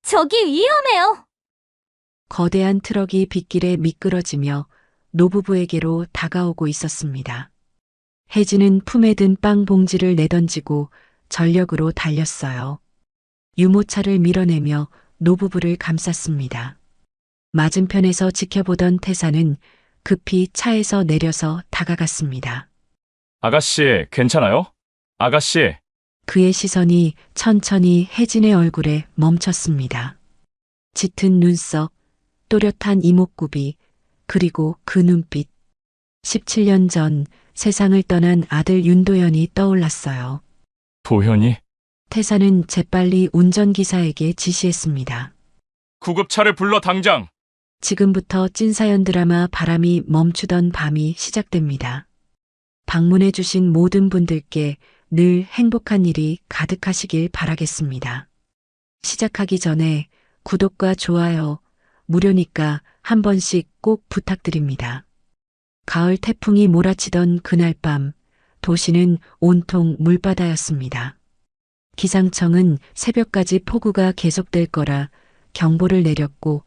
저기 위험해요. 거대한 트럭이 빗길에 미끄러지며 노부부에게로 다가오고 있었습니다. 혜진은 품에 든 빵 봉지를 내던지고 전력으로 달렸어요. 유모차를 밀어내며 노부부를 감쌌습니다. 맞은편에서 지켜보던 태사는 급히 차에서 내려서 다가갔습니다. 아가씨, 괜찮아요? 아가씨, 그의 시선이 천천히 혜진의 얼굴에 멈췄습니다. 짙은 눈썹, 또렷한 이목구비, 그리고 그 눈빛. 17년 전 세상을 떠난 아들 윤도현이 떠올랐어요. 도현이? 태사는 재빨리 운전기사에게 지시했습니다. 구급차를 불러 당장! 지금부터 찐사연 드라마 바람이 멈추던 밤이 시작됩니다. 방문해주신 모든 분들께 늘 행복한 일이 가득하시길 바라겠습니다. 시작하기 전에 구독과 좋아요, 무료니까 한 번씩 꼭 부탁드립니다. 가을 태풍이 몰아치던 그날 밤, 도시는 온통 물바다였습니다. 기상청은 새벽까지 폭우가 계속될 거라 경보를 내렸고,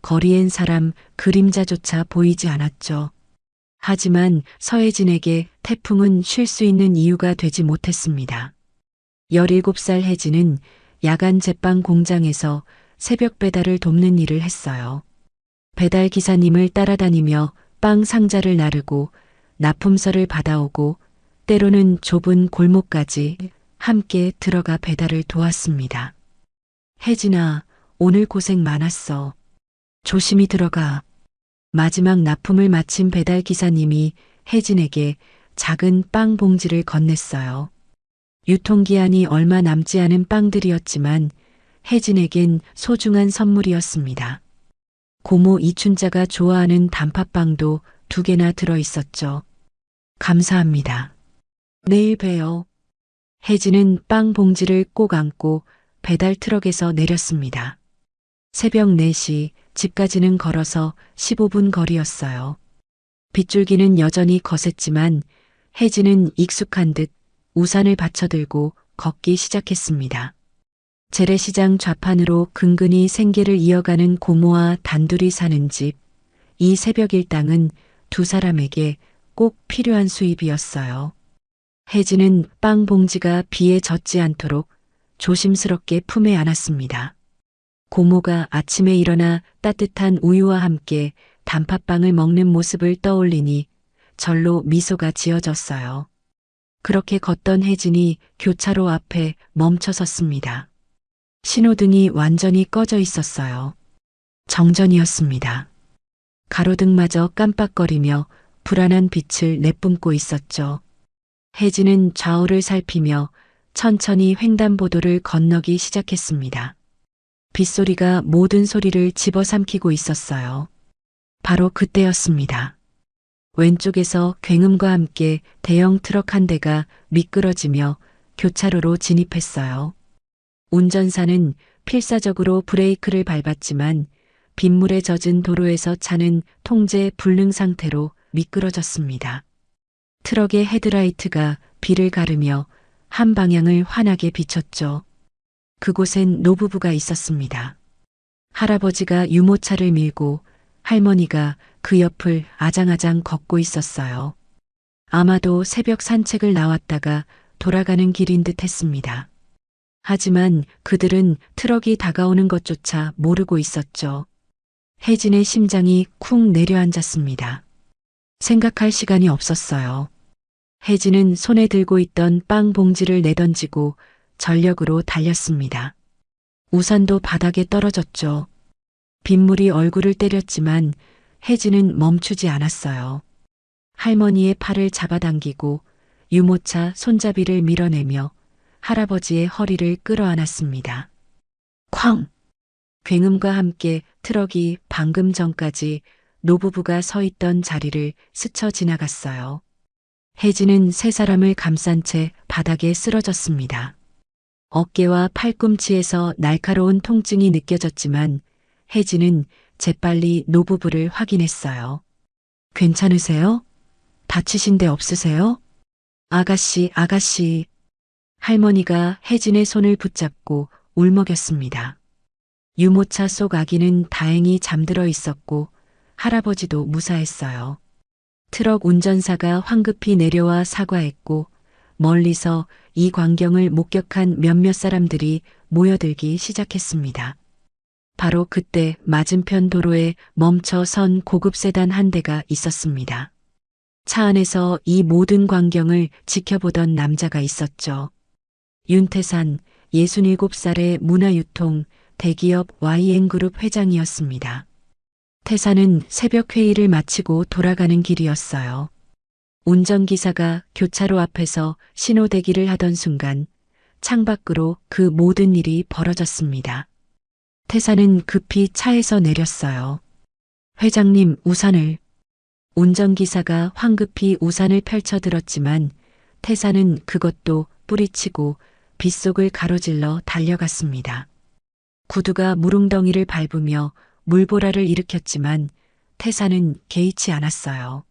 거리엔 사람 그림자조차 보이지 않았죠. 하지만 서혜진에게 태풍은 쉴 수 있는 이유가 되지 못했습니다. 17살 혜진은 야간 제빵 공장에서 새벽 배달을 돕는 일을 했어요. 배달 기사님을 따라다니며 빵 상자를 나르고 납품서를 받아오고 때로는 좁은 골목까지 함께 들어가 배달을 도왔습니다. 혜진아, 오늘 고생 많았어. 조심히 들어가. 마지막 납품을 마친 배달 기사님이 혜진에게 작은 빵 봉지를 건넸어요. 유통기한이 얼마 남지 않은 빵들이었지만 혜진에겐 소중한 선물이었습니다. 고모 이춘자가 좋아하는 단팥빵도 2개나 들어 있었죠. 감사합니다. 내일 봬요. 혜진은 빵 봉지를 꼭 안고 배달 트럭에서 내렸습니다. 새벽 4시 집까지는 걸어서 15분 거리였어요. 빗줄기는 여전히 거셌지만 혜진은 익숙한 듯 우산을 받쳐들고 걷기 시작했습니다. 재래시장 좌판으로 근근히 생계를 이어가는 고모와 단둘이 사는 집, 이 새벽 일당은 두 사람에게 꼭 필요한 수입이었어요. 혜진은 빵 봉지가 비에 젖지 않도록 조심스럽게 품에 안았습니다. 고모가 아침에 일어나 따뜻한 우유와 함께 단팥빵을 먹는 모습을 떠올리니 절로 미소가 지어졌어요. 그렇게 걷던 혜진이 교차로 앞에 멈춰 섰습니다. 신호등이 완전히 꺼져 있었어요. 정전이었습니다. 가로등마저 깜빡거리며 불안한 빛을 내뿜고 있었죠. 혜진은 좌우를 살피며 천천히 횡단보도를 건너기 시작했습니다. 빗소리가 모든 소리를 집어삼키고 있었어요. 바로 그때였습니다. 왼쪽에서 굉음과 함께 대형 트럭 한 대가 미끄러지며 교차로로 진입했어요. 운전사는 필사적으로 브레이크를 밟았지만 빗물에 젖은 도로에서 차는 통제 불능 상태로 미끄러졌습니다. 트럭의 헤드라이트가 비를 가르며 한 방향을 환하게 비췄죠. 그곳엔 노부부가 있었습니다. 할아버지가 유모차를 밀고 할머니가 그 옆을 아장아장 걷고 있었어요. 아마도 새벽 산책을 나왔다가 돌아가는 길인 듯 했습니다. 하지만 그들은 트럭이 다가오는 것조차 모르고 있었죠. 혜진의 심장이 쿵 내려앉았습니다. 생각할 시간이 없었어요. 혜진은 손에 들고 있던 빵 봉지를 내던지고 전력으로 달렸습니다. 우산도 바닥에 떨어졌죠. 빗물이 얼굴을 때렸지만 혜진은 멈추지 않았어요. 할머니의 팔을 잡아당기고 유모차 손잡이를 밀어내며 할아버지의 허리를 끌어안았습니다. 쾅! 굉음과 함께 트럭이 방금 전까지 노부부가 서 있던 자리를 스쳐 지나갔어요. 혜진은 세 사람을 감싼 채 바닥에 쓰러졌습니다. 어깨와 팔꿈치에서 날카로운 통증이 느껴졌지만 혜진은 재빨리 노부부를 확인했어요. 괜찮으세요? 다치신 데 없으세요? 아가씨, 아가씨. 할머니가 혜진의 손을 붙잡고 울먹였습니다. 유모차 속 아기는 다행히 잠들어 있었고 할아버지도 무사했어요. 트럭 운전사가 황급히 내려와 사과했고 멀리서 이 광경을 목격한 몇몇 사람들이 모여들기 시작했습니다. 바로 그때 맞은편 도로에 멈춰 선 고급 세단 한 대가 있었습니다. 차 안에서 이 모든 광경을 지켜보던 남자가 있었죠. 윤태산, 67살의 문화유통 대기업 YN그룹 회장이었습니다. 태산은 새벽 회의를 마치고 돌아가는 길이었어요. 운전기사가 교차로 앞에서 신호 대기를 하던 순간 창밖으로 그 모든 일이 벌어졌습니다. 태산은 급히 차에서 내렸어요. 회장님, 우산을. 운전기사가 황급히 우산을 펼쳐들었지만 태산은 그것도 뿌리치고 빗속을 가로질러 달려갔습니다. 구두가 무릉덩이를 밟으며 물보라를 일으켰지만 태산은 개의치 않았어요.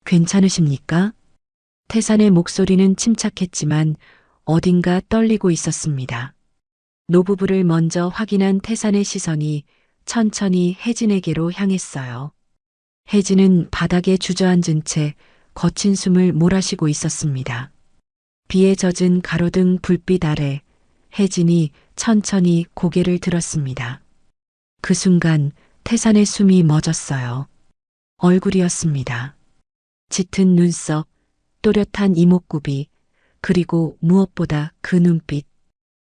괜찮으십니까? 태산의 목소리는 침착했지만 어딘가 떨리고 있었습니다. 노부부를 먼저 확인한 태산의 시선이 천천히 혜진에게로 향했어요. 혜진은 바닥에 주저앉은 채 거친 숨을 몰아쉬고 있었습니다. 비에 젖은 가로등 불빛 아래 혜진이 천천히 고개를 들었습니다. 그 순간 태산의 숨이 멎었어요. 얼굴이었습니다. 짙은 눈썹, 또렷한 이목구비, 그리고 무엇보다 그 눈빛.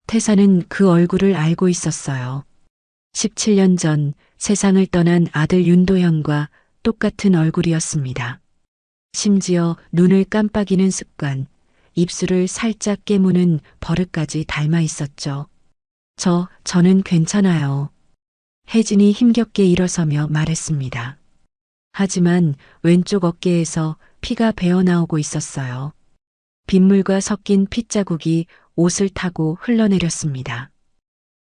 태산은 그 얼굴을 알고 있었어요. 17년 전 세상을 떠난 아들 윤도현과 똑같은 얼굴이었습니다. 심지어 눈을 깜빡이는 습관, 입술을 살짝 깨무는 버릇까지 닮아 있었죠. 저는 괜찮아요. 혜진이 힘겹게 일어서며 말했습니다. 하지만 왼쪽 어깨에서 피가 배어나오고 있었어요. 빗물과 섞인 핏자국이 옷을 타고 흘러내렸습니다.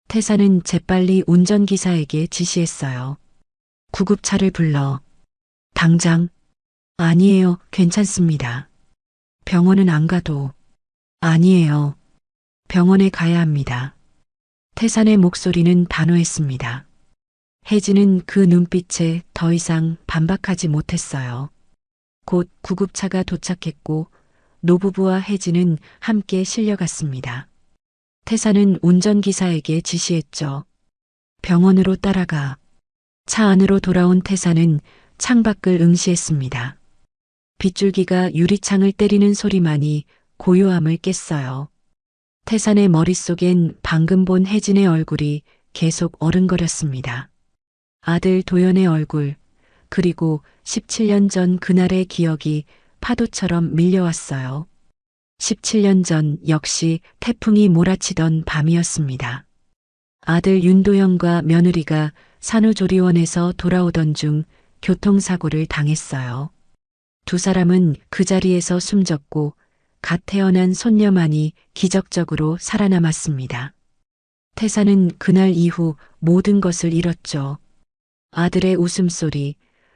태산은 재빨리 운전기사에게 지시했어요. 구급차를 불러. 당장. 아니에요, 괜찮습니다. 병원은 안 가도. 아니에요. 병원에 가야 합니다. 태산의 목소리는 단호했습니다. 혜진은 그 눈빛에 더 이상 반박하지 못했어요. 곧 구급차가 도착했고 노부부와 혜진은 함께 실려갔습니다. 태산은 운전기사에게 지시했죠. 병원으로 따라가. 차 안으로 돌아온 태산은 창밖을 응시했습니다. 빗줄기가 유리창을 때리는 소리만이 고요함을 깼어요. 태산의 머릿속엔 방금 본 혜진의 얼굴이 계속 어른거렸습니다. 아들 도연의 얼굴, 그리고 17년 전 그날의 기억이 파도처럼 밀려왔어요. 17년 전 역시 태풍이 몰아치던 밤이었습니다. 아들 윤도현과 며느리가 산후조리원에서 돌아오던 중 교통사고를 당했어요. 두 사람은 그 자리에서 숨졌고 갓 태어난 손녀만이 기적적으로 살아남았습니다. 태사는 그날 이후 모든 것을 잃었죠. 아들의 웃음소리,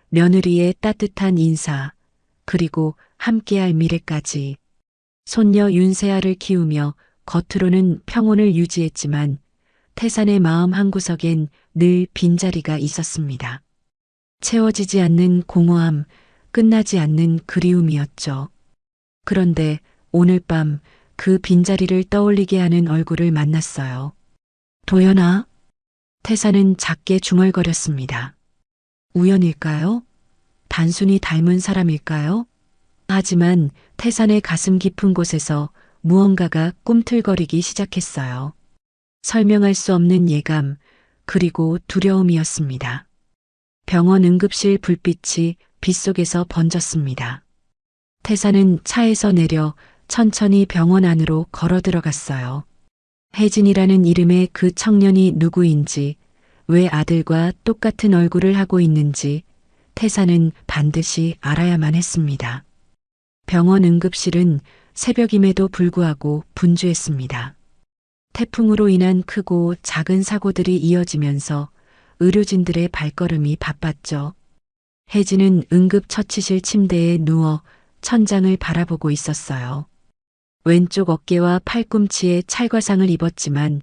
며느리의 따뜻한 인사, 그리고 함께할 미래까지. 손녀 윤세아를 키우며 겉으로는 평온을 유지했지만 태산의 마음 한구석엔 늘 빈자리가 있었습니다. 채워지지 않는 공허함, 끝나지 않는 그리움이었죠. 그런데 오늘 밤 그 빈자리를 떠올리게 하는 얼굴을 만났어요. 도연아? 태산은 작게 중얼거렸습니다. 우연일까요? 단순히 닮은 사람일까요? 하지만 태산의 가슴 깊은 곳에서 무언가가 꿈틀거리기 시작했어요. 설명할 수 없는 예감, 그리고 두려움이었습니다. 병원 응급실 불빛이 빗속에서 번졌습니다. 태산은 차에서 내려 천천히 병원 안으로 걸어 들어갔어요. 혜진이라는 이름의 그 청년이 누구인지, 왜 아들과 똑같은 얼굴을 하고 있는지 태산은 반드시 알아야만 했습니다. 병원 응급실은 새벽임에도 불구하고 분주했습니다. 태풍으로 인한 크고 작은 사고들이 이어지면서 의료진들의 발걸음이 바빴죠. 혜진은 응급처치실 침대에 누워 천장을 바라보고 있었어요. 왼쪽 어깨와 팔꿈치에 찰과상을 입었지만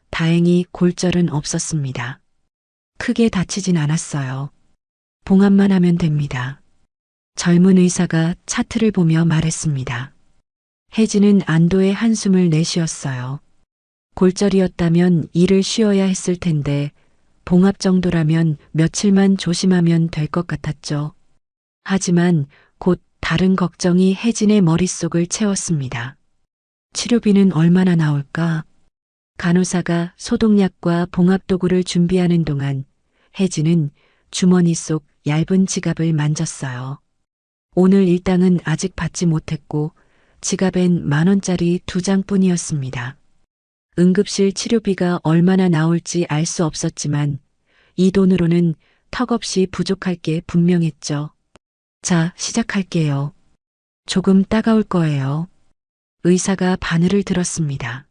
다행히 골절은 없었습니다. 크게 다치진 않았어요. 봉합만 하면 됩니다. 젊은 의사가 차트를 보며 말했습니다. 혜진은 안도의 한숨을 내쉬었어요. 골절이었다면 일을 쉬어야 했을 텐데 봉합 정도라면 며칠만 조심하면 될 것 같았죠. 하지만 곧 다른 걱정이 혜진의 머릿속을 채웠습니다. 치료비는 얼마나 나올까? 간호사가 소독약과 봉합도구를 준비하는 동안 혜진은 주머니 속 얇은 지갑을 만졌어요. 오늘 일당은 아직 받지 못했고 지갑엔 10,000원짜리 2장뿐이었습니다. 응급실 치료비가 얼마나 나올지 알 수 없었지만 이 돈으로는 턱없이 부족할 게 분명했죠. 자, 시작할게요. 조금 따가울 거예요. 의사가 바늘을 들었습니다.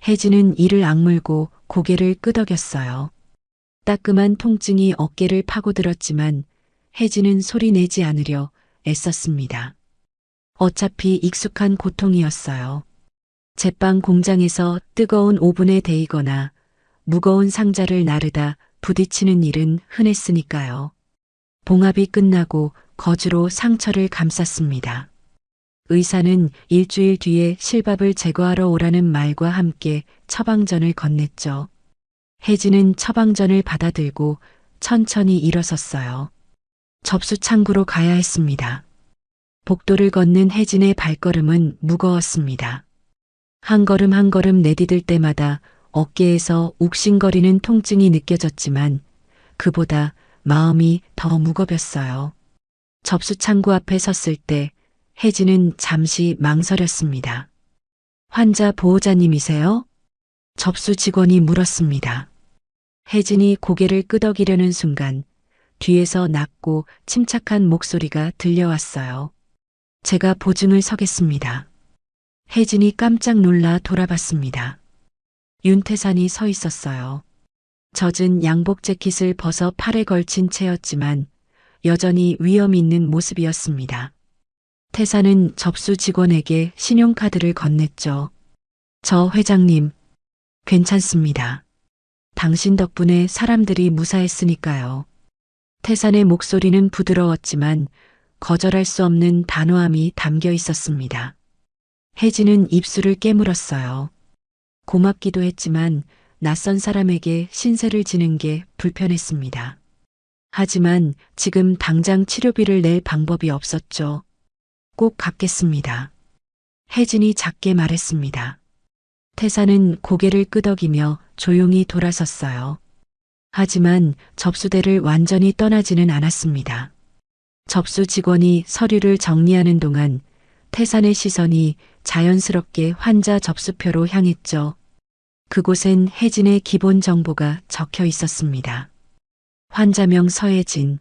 혜진은 이를 악물고 고개를 끄덕였어요. 따끔한 통증이 어깨를 파고들었지만 혜진은 소리 내지 않으려 애썼습니다. 어차피 익숙한 고통이었어요. 제빵 공장에서 뜨거운 오븐에 데이거나 무거운 상자를 나르다 부딪히는 일은 흔했으니까요. 봉합이 끝나고 거즈로 상처를 감쌌습니다. 의사는 일주일 뒤에 실밥을 제거하러 오라는 말과 함께 처방전을 건넸죠. 혜진은 처방전을 받아들고 천천히 일어섰어요. 접수 창구로 가야 했습니다. 복도를 걷는 혜진의 발걸음은 무거웠습니다. 한 걸음 한 걸음 내디딜 때마다 어깨에서 욱신거리는 통증이 느껴졌지만 그보다 마음이 더 무겁였어요. 접수 창구 앞에 섰을 때 혜진은 잠시 망설였습니다. 환자 보호자님이세요? 접수 직원이 물었습니다. 혜진이 고개를 끄덕이려는 순간 뒤에서 낮고 침착한 목소리가 들려왔어요. 제가 보증을 서겠습니다. 혜진이 깜짝 놀라 돌아봤습니다. 윤태산이 서 있었어요. 젖은 양복 재킷을 벗어 팔에 걸친 채였지만 여전히 위험 있는 모습이었습니다. 태산은 접수 직원에게 신용카드를 건넸죠. 저 회장님, 괜찮습니다. 당신 덕분에 사람들이 무사했으니까요. 태산의 목소리는 부드러웠지만 거절할 수 없는 단호함이 담겨 있었습니다. 혜진은 입술을 깨물었어요. 고맙기도 했지만 낯선 사람에게 신세를 지는 게 불편했습니다. 하지만 지금 당장 치료비를 낼 방법이 없었죠. 꼭 갚겠습니다. 혜진이 작게 말했습니다. 태사는 고개를 끄덕이며 조용히 돌아섰어요. 하지만 접수대를 완전히 떠나지는 않았습니다. 접수 직원이 서류를 정리하는 동안 태산의 시선이 자연스럽게 환자 접수표로 향했죠. 그곳엔 혜진의 기본 정보가 적혀 있었습니다. 환자명 서혜진,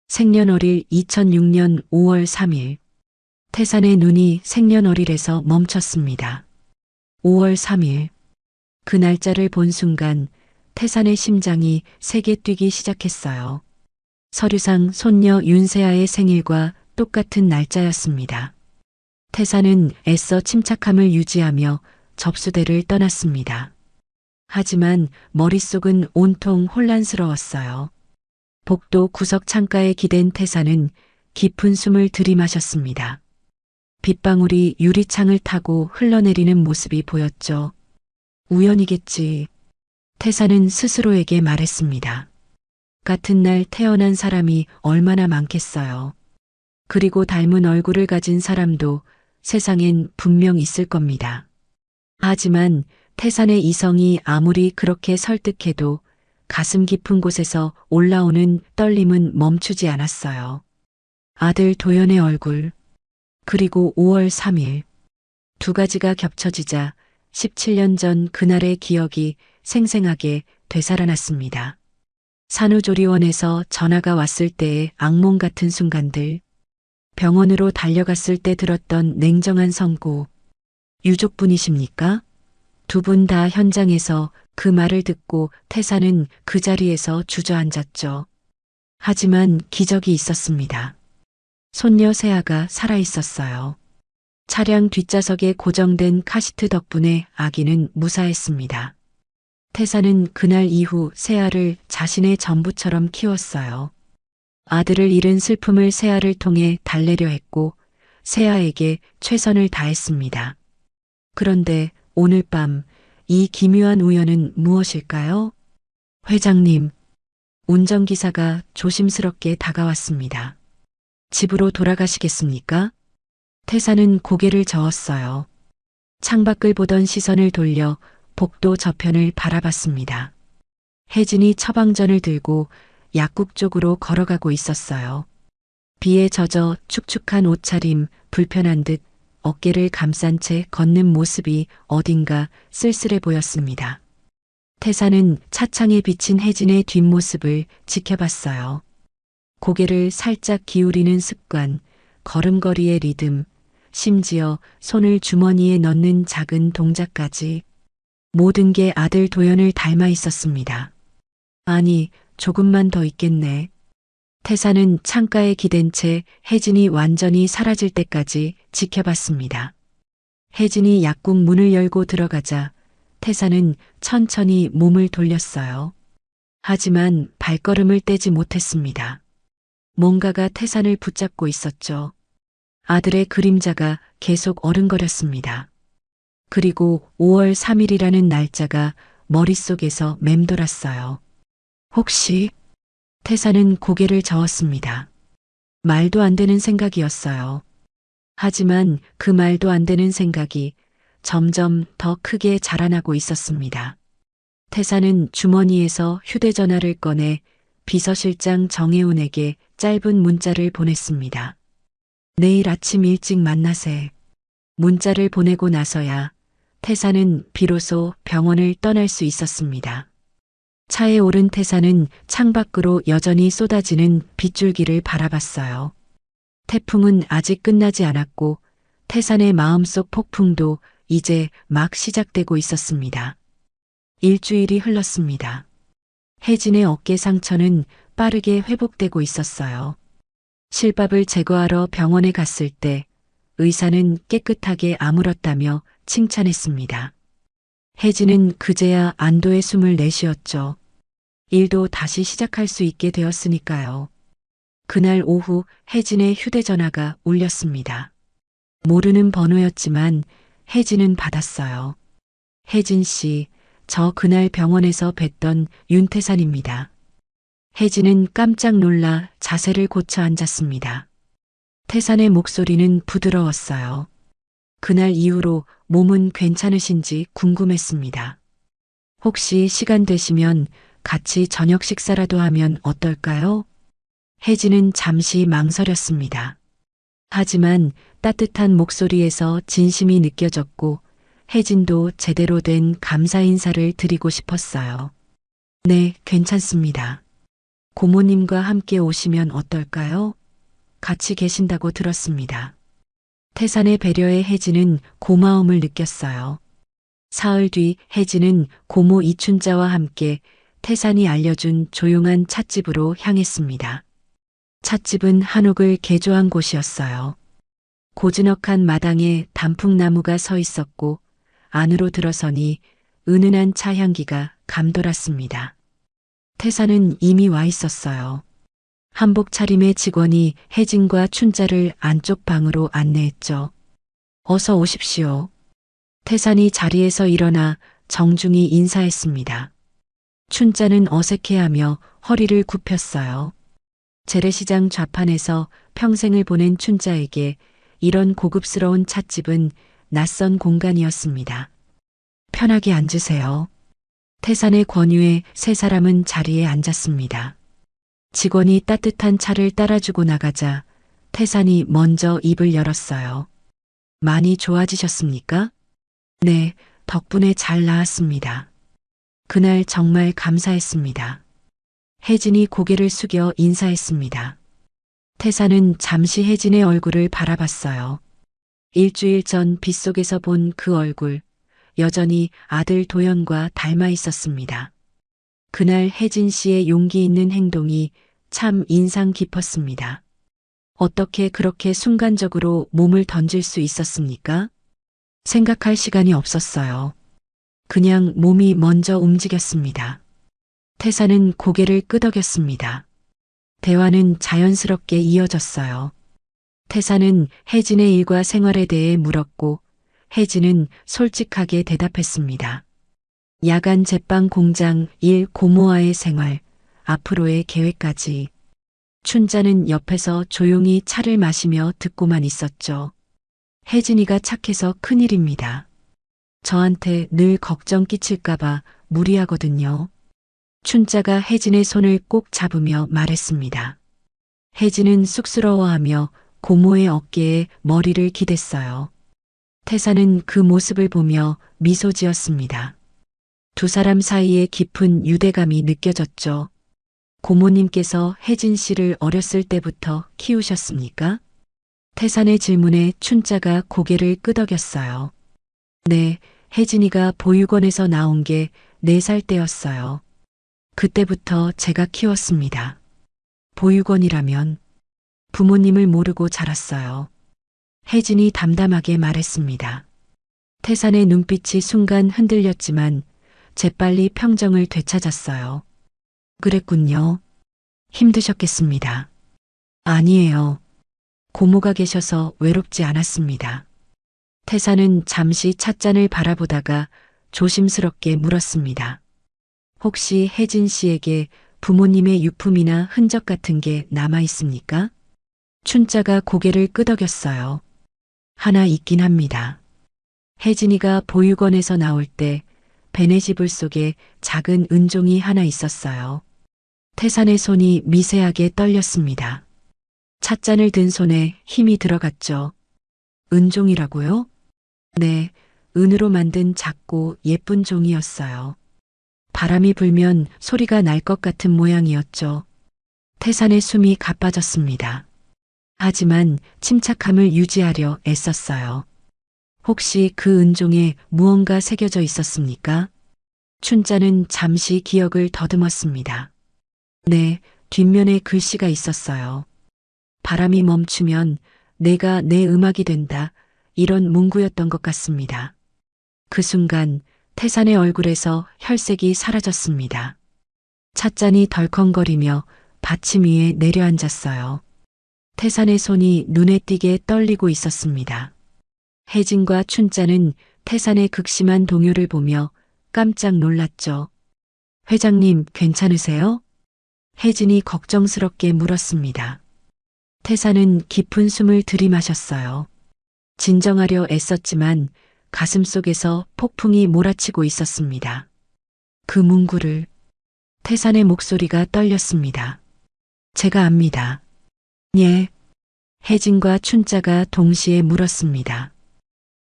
생년월일 2006년 5월 3일. 태산의 눈이 생년월일에서 멈췄습니다. 5월 3일. 그 날짜를 본 순간 태산의 심장이 세게 뛰기 시작했어요. 서류상 손녀 윤세아의 생일과 똑같은 날짜였습니다. 태산은 애써 침착함을 유지하며 접수대를 떠났습니다. 하지만 머릿속은 온통 혼란스러웠어요. 복도 구석 창가에 기댄 태산은 깊은 숨을 들이마셨습니다. 빗방울이 유리창을 타고 흘러내리는 모습이 보였죠. 우연이겠지. 태산은 스스로에게 말했습니다. 같은 날 태어난 사람이 얼마나 많겠어요. 그리고 닮은 얼굴을 가진 사람도 세상엔 분명 있을 겁니다. 하지만 태산의 이성이 아무리 그렇게 설득해도 가슴 깊은 곳에서 올라오는 떨림은 멈추지 않았어요. 아들 도연의 얼굴, 그리고 5월 3일. 두 가지가 겹쳐지자 17년 전 그날의 기억이 생생하게 되살아났습니다. 산후조리원에서 전화가 왔을 때의 악몽 같은 순간들, 병원으로 달려갔을 때 들었던 냉정한 선고. 유족분이십니까? 두 분 다 현장에서 그 말을 듣고 태사는 그 자리에서 주저앉았죠. 하지만 기적이 있었습니다. 손녀 세아가 살아있었어요. 차량 뒷좌석에 고정된 카시트 덕분에 아기는 무사했습니다. 태사는 그날 이후 세아를 자신의 전부처럼 키웠어요. 아들을 잃은 슬픔을 세아를 통해 달래려 했고 세아에게 최선을 다했습니다. 그런데 오늘 밤 이 기묘한 우연은 무엇일까요? 회장님, 운전기사가 조심스럽게 다가왔습니다. 집으로 돌아가시겠습니까? 태사는 고개를 저었어요. 창밖을 보던 시선을 돌려 복도 저편을 바라봤습니다. 혜진이 처방전을 들고 약국 쪽으로 걸어가고 있었어요. 비에 젖어 축축한 옷차림, 불편한 듯 어깨를 감싼 채 걷는 모습이 어딘가 쓸쓸해 보였습니다. 태사는 차창에 비친 혜진의 뒷모습을 지켜봤어요. 고개를 살짝 기울이는 습관, 걸음걸이의 리듬, 심지어 손을 주머니에 넣는 작은 동작까지 모든 게 아들 도연을 닮아 있었습니다. 아니, 조금만 더 있겠네. 태사는 창가에 기댄 채 혜진이 완전히 사라질 때까지 지켜봤습니다. 혜진이 약국 문을 열고 들어가자 태사는 천천히 몸을 돌렸어요. 하지만 발걸음을 떼지 못했습니다. 뭔가가 태산을 붙잡고 있었죠. 아들의 그림자가 계속 어른거렸습니다. 그리고 5월 3일이라는 날짜가 머릿속에서 맴돌았어요. 혹시 태사는 고개를 저었습니다. 말도 안 되는 생각이었어요. 하지만 그 말도 안 되는 생각이 점점 더 크게 자라나고 있었습니다. 태사는 주머니에서 휴대전화를 꺼내 비서실장 정혜운에게 짧은 문자를 보냈습니다. 내일 아침 일찍 만나세. 문자를 보내고 나서야 태사는 비로소 병원을 떠날 수 있었습니다. 차에 오른 태사는 창밖으로 여전히 쏟아지는 빗줄기를 바라봤어요. 태풍은 아직 끝나지 않았고 태산의 마음속 폭풍도 이제 막 시작되고 있었습니다. 일주일이 흘렀습니다. 혜진의 어깨 상처는 빠르게 회복되고 있었어요. 실밥을 제거하러 병원에 갔을 때 의사는 깨끗하게 아물었다며 칭찬했습니다. 혜진은 그제야 안도의 숨을 내쉬었죠. 일도 다시 시작할 수 있게 되었으니까요. 그날 오후 혜진의 휴대전화가 울렸습니다. 모르는 번호였지만 혜진은 받았어요. 혜진 씨, 저 그날 병원에서 뵀던 윤태산입니다. 혜진은 깜짝 놀라 자세를 고쳐 앉았습니다. 태산의 목소리는 부드러웠어요. 그날 이후로 몸은 괜찮으신지 궁금했습니다. 혹시 시간 되시면 같이 저녁 식사라도 하면 어떨까요? 혜진은 잠시 망설였습니다. 하지만 따뜻한 목소리에서 진심이 느껴졌고 혜진도 제대로 된 감사 인사를 드리고 싶었어요. 네, 괜찮습니다. 고모님과 함께 오시면 어떨까요? 같이 계신다고 들었습니다. 태산의 배려에 혜진은 고마움을 느꼈어요. 사흘 뒤 혜진은 고모 이춘자와 함께 태산이 알려준 조용한 찻집으로 향했습니다. 찻집은 한옥을 개조한 곳이었어요. 고즈넉한 마당에 단풍나무가 서 있었고 안으로 들어서니 은은한 차 향기가 감돌았습니다. 태산은 이미 와 있었어요. 한복 차림의 직원이 혜진과 춘자를 안쪽 방으로 안내했죠. 어서 오십시오. 태산이 자리에서 일어나 정중히 인사했습니다. 춘자는 어색해하며 허리를 굽혔어요. 재래시장 좌판에서 평생을 보낸 춘자에게 이런 고급스러운 찻집은 낯선 공간이었습니다. 편하게 앉으세요. 태산의 권유에 세 사람은 자리에 앉았습니다. 직원이 따뜻한 차를 따라주고 나가자 태산이 먼저 입을 열었어요. 많이 좋아지셨습니까? 네, 덕분에 잘 나았습니다. 그날 정말 감사했습니다. 혜진이 고개를 숙여 인사했습니다. 태산은 잠시 혜진의 얼굴을 바라봤어요. 일주일 전 빗속에서 본 그 얼굴, 여전히 아들 도연과 닮아 있었습니다. 그날 혜진 씨의 용기 있는 행동이 참 인상 깊었습니다. 어떻게 그렇게 순간적으로 몸을 던질 수 있었습니까? 생각할 시간이 없었어요. 그냥 몸이 먼저 움직였습니다. 태사는 고개를 끄덕였습니다. 대화는 자연스럽게 이어졌어요. 태사는 혜진의 일과 생활에 대해 물었고 혜진은 솔직하게 대답했습니다. 야간 제빵 공장 일 고모와의 생활, 앞으로의 계획까지. 춘자는 옆에서 조용히 차를 마시며 듣고만 있었죠. 혜진이가 착해서 큰일입니다. 저한테 늘 걱정 끼칠까봐 무리하거든요. 춘자가 혜진의 손을 꼭 잡으며 말했습니다. 혜진은 쑥스러워하며 고모의 어깨에 머리를 기댔어요. 태사는 그 모습을 보며 미소 지었습니다. 두 사람 사이에 깊은 유대감이 느껴졌죠. 고모님께서 혜진 씨를 어렸을 때부터 키우셨습니까? 태산의 질문에 춘자가 고개를 끄덕였어요. 네, 혜진이가 보육원에서 나온 게 4살 때였어요. 그때부터 제가 키웠습니다. 보육원이라면 부모님을 모르고 자랐어요. 혜진이 담담하게 말했습니다. 태산의 눈빛이 순간 흔들렸지만 재빨리 평정을 되찾았어요. 그랬군요. 힘드셨겠습니다. 아니에요. 고모가 계셔서 외롭지 않았습니다. 태사는 잠시 찻잔을 바라보다가 조심스럽게 물었습니다. 혹시 혜진 씨에게 부모님의 유품이나 흔적 같은 게 남아 있습니까? 춘자가 고개를 끄덕였어요. 하나 있긴 합니다. 혜진이가 보육원에서 나올 때 베네지불 속에 작은 은종이 하나 있었어요. 태산의 손이 미세하게 떨렸습니다. 찻잔을 든 손에 힘이 들어갔죠. 은종이라고요? 네, 은으로 만든 작고 예쁜 종이었어요. 바람이 불면 소리가 날 것 같은 모양이었죠. 태산의 숨이 가빠졌습니다. 하지만 침착함을 유지하려 애썼어요. 혹시 그 은종에 무언가 새겨져 있었습니까? 춘자는 잠시 기억을 더듬었습니다. 네, 뒷면에 글씨가 있었어요. 바람이 멈추면 내가 내 음악이 된다. 이런 문구였던 것 같습니다. 그 순간 태산의 얼굴에서 혈색이 사라졌습니다. 찻잔이 덜컹거리며 받침 위에 내려앉았어요. 태산의 손이 눈에 띄게 떨리고 있었습니다. 혜진과 춘자는 태산의 극심한 동요를 보며 깜짝 놀랐죠. 회장님 괜찮으세요? 혜진이 걱정스럽게 물었습니다. 태산은 깊은 숨을 들이마셨어요. 진정하려 애썼지만 가슴속에서 폭풍이 몰아치고 있었습니다. 그 문구를. 태산의 목소리가 떨렸습니다. 제가 압니다. 예. 혜진과 춘자가 동시에 물었습니다.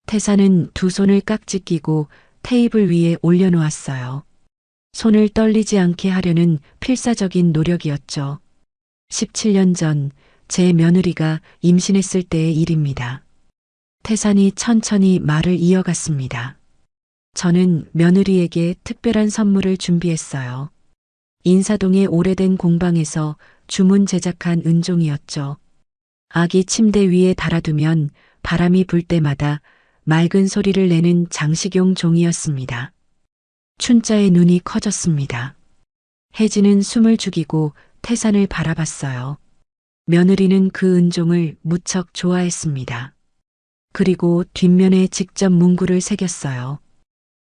태산은 두 손을 깍지 끼고 테이블 위에 올려놓았어요. 손을 떨리지 않게 하려는 필사적인 노력이었죠. 17년 전 제 며느리가 임신했을 때의 일입니다. 태산이 천천히 말을 이어갔습니다. 저는 며느리에게 특별한 선물을 준비했어요. 인사동의 오래된 공방에서 주문 제작한 은종이었죠. 아기 침대 위에 달아두면 바람이 불 때마다 맑은 소리를 내는 장식용 종이었습니다. 춘자의 눈이 커졌습니다. 혜진은 숨을 죽이고 태산을 바라봤어요. 며느리는 그 은종을 무척 좋아했습니다. 그리고 뒷면에 직접 문구를 새겼어요.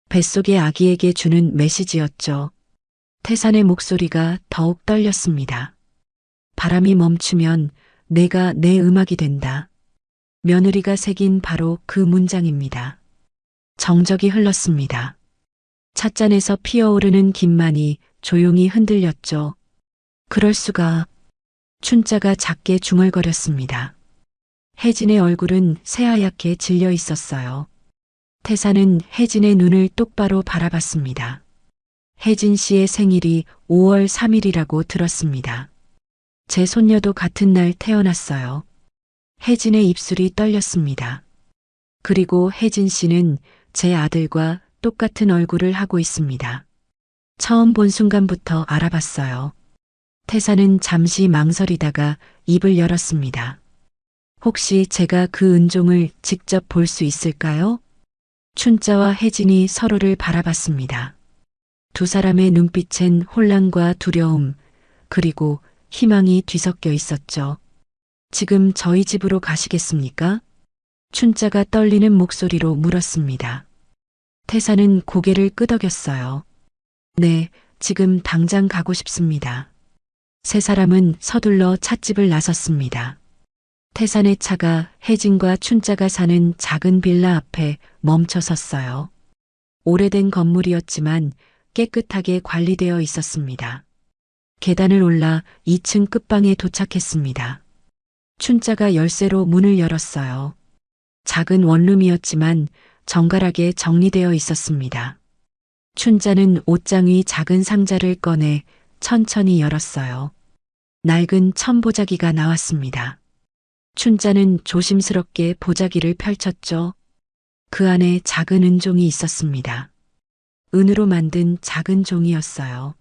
뱃속의 아기에게 주는 메시지였죠. 태산의 목소리가 더욱 떨렸습니다. 바람이 멈추면 내가 내 음악이 된다. 며느리가 새긴 바로 그 문장입니다. 정적이 흘렀습니다. 찻잔에서 피어오르는 김만이 조용히 흔들렸죠. 그럴 수가. 춘자가 작게 중얼거렸습니다. 혜진의 얼굴은 새하얗게 질려 있었어요. 태산은 혜진의 눈을 똑바로 바라봤습니다. 혜진 씨의 생일이 5월 3일이라고 들었습니다. 제 손녀도 같은 날 태어났어요. 혜진의 입술이 떨렸습니다. 그리고 혜진 씨는 제 아들과 똑같은 얼굴을 하고 있습니다. 처음 본 순간부터 알아봤어요. 태사는 잠시 망설이다가 입을 열었습니다. 혹시 제가 그 은종을 직접 볼 수 있을까요? 춘자와 혜진이 서로를 바라봤습니다. 두 사람의 눈빛엔 혼란과 두려움, 그리고 희망이 뒤섞여 있었죠. 지금 저희 집으로 가시겠습니까? 춘자가 떨리는 목소리로 물었습니다. 태사는 고개를 끄덕였어요. 네, 지금 당장 가고 싶습니다. 세 사람은 서둘러 찻집을 나섰습니다. 태산의 차가 혜진과 춘자가 사는 작은 빌라 앞에 멈춰 섰어요. 오래된 건물이었지만 깨끗하게 관리되어 있었습니다. 계단을 올라 2층 끝방에 도착했습니다. 춘자가 열쇠로 문을 열었어요. 작은 원룸이었지만 정갈하게 정리되어 있었습니다. 춘자는 옷장 위 작은 상자를 꺼내 천천히 열었어요. 낡은 천보자기가 나왔습니다. 춘자는 조심스럽게 보자기를 펼쳤죠. 그 안에 작은 은종이 있었습니다. 은으로 만든 작은 종이었어요.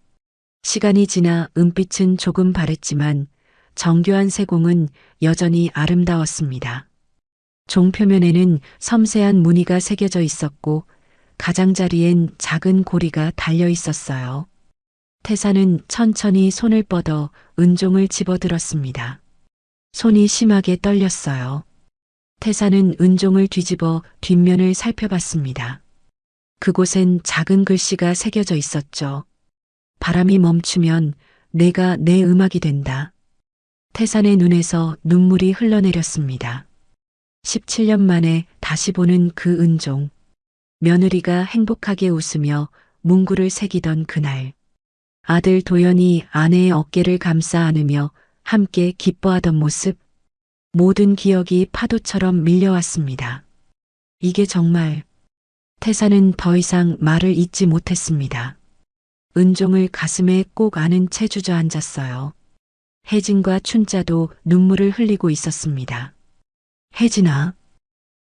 시간이 지나 은빛은 조금 바랬지만 정교한 세공은 여전히 아름다웠습니다. 종 표면에는 섬세한 무늬가 새겨져 있었고 가장자리엔 작은 고리가 달려 있었어요. 태사는 천천히 손을 뻗어 은종을 집어들었습니다. 손이 심하게 떨렸어요. 태사는 은종을 뒤집어 뒷면을 살펴봤습니다. 그곳엔 작은 글씨가 새겨져 있었죠. 바람이 멈추면 내가 내 음악이 된다. 태산의 눈에서 눈물이 흘러내렸습니다. 17년 만에 다시 보는 그 은종. 며느리가 행복하게 웃으며 문구를 새기던 그날. 아들 도연이 아내의 어깨를 감싸 안으며 함께 기뻐하던 모습. 모든 기억이 파도처럼 밀려왔습니다. 이게 정말. 태사는 더 이상 말을 잇지 못했습니다. 은종을 가슴에 꼭 안은 채 주저앉았어요. 혜진과 춘자도 눈물을 흘리고 있었습니다. 혜진아.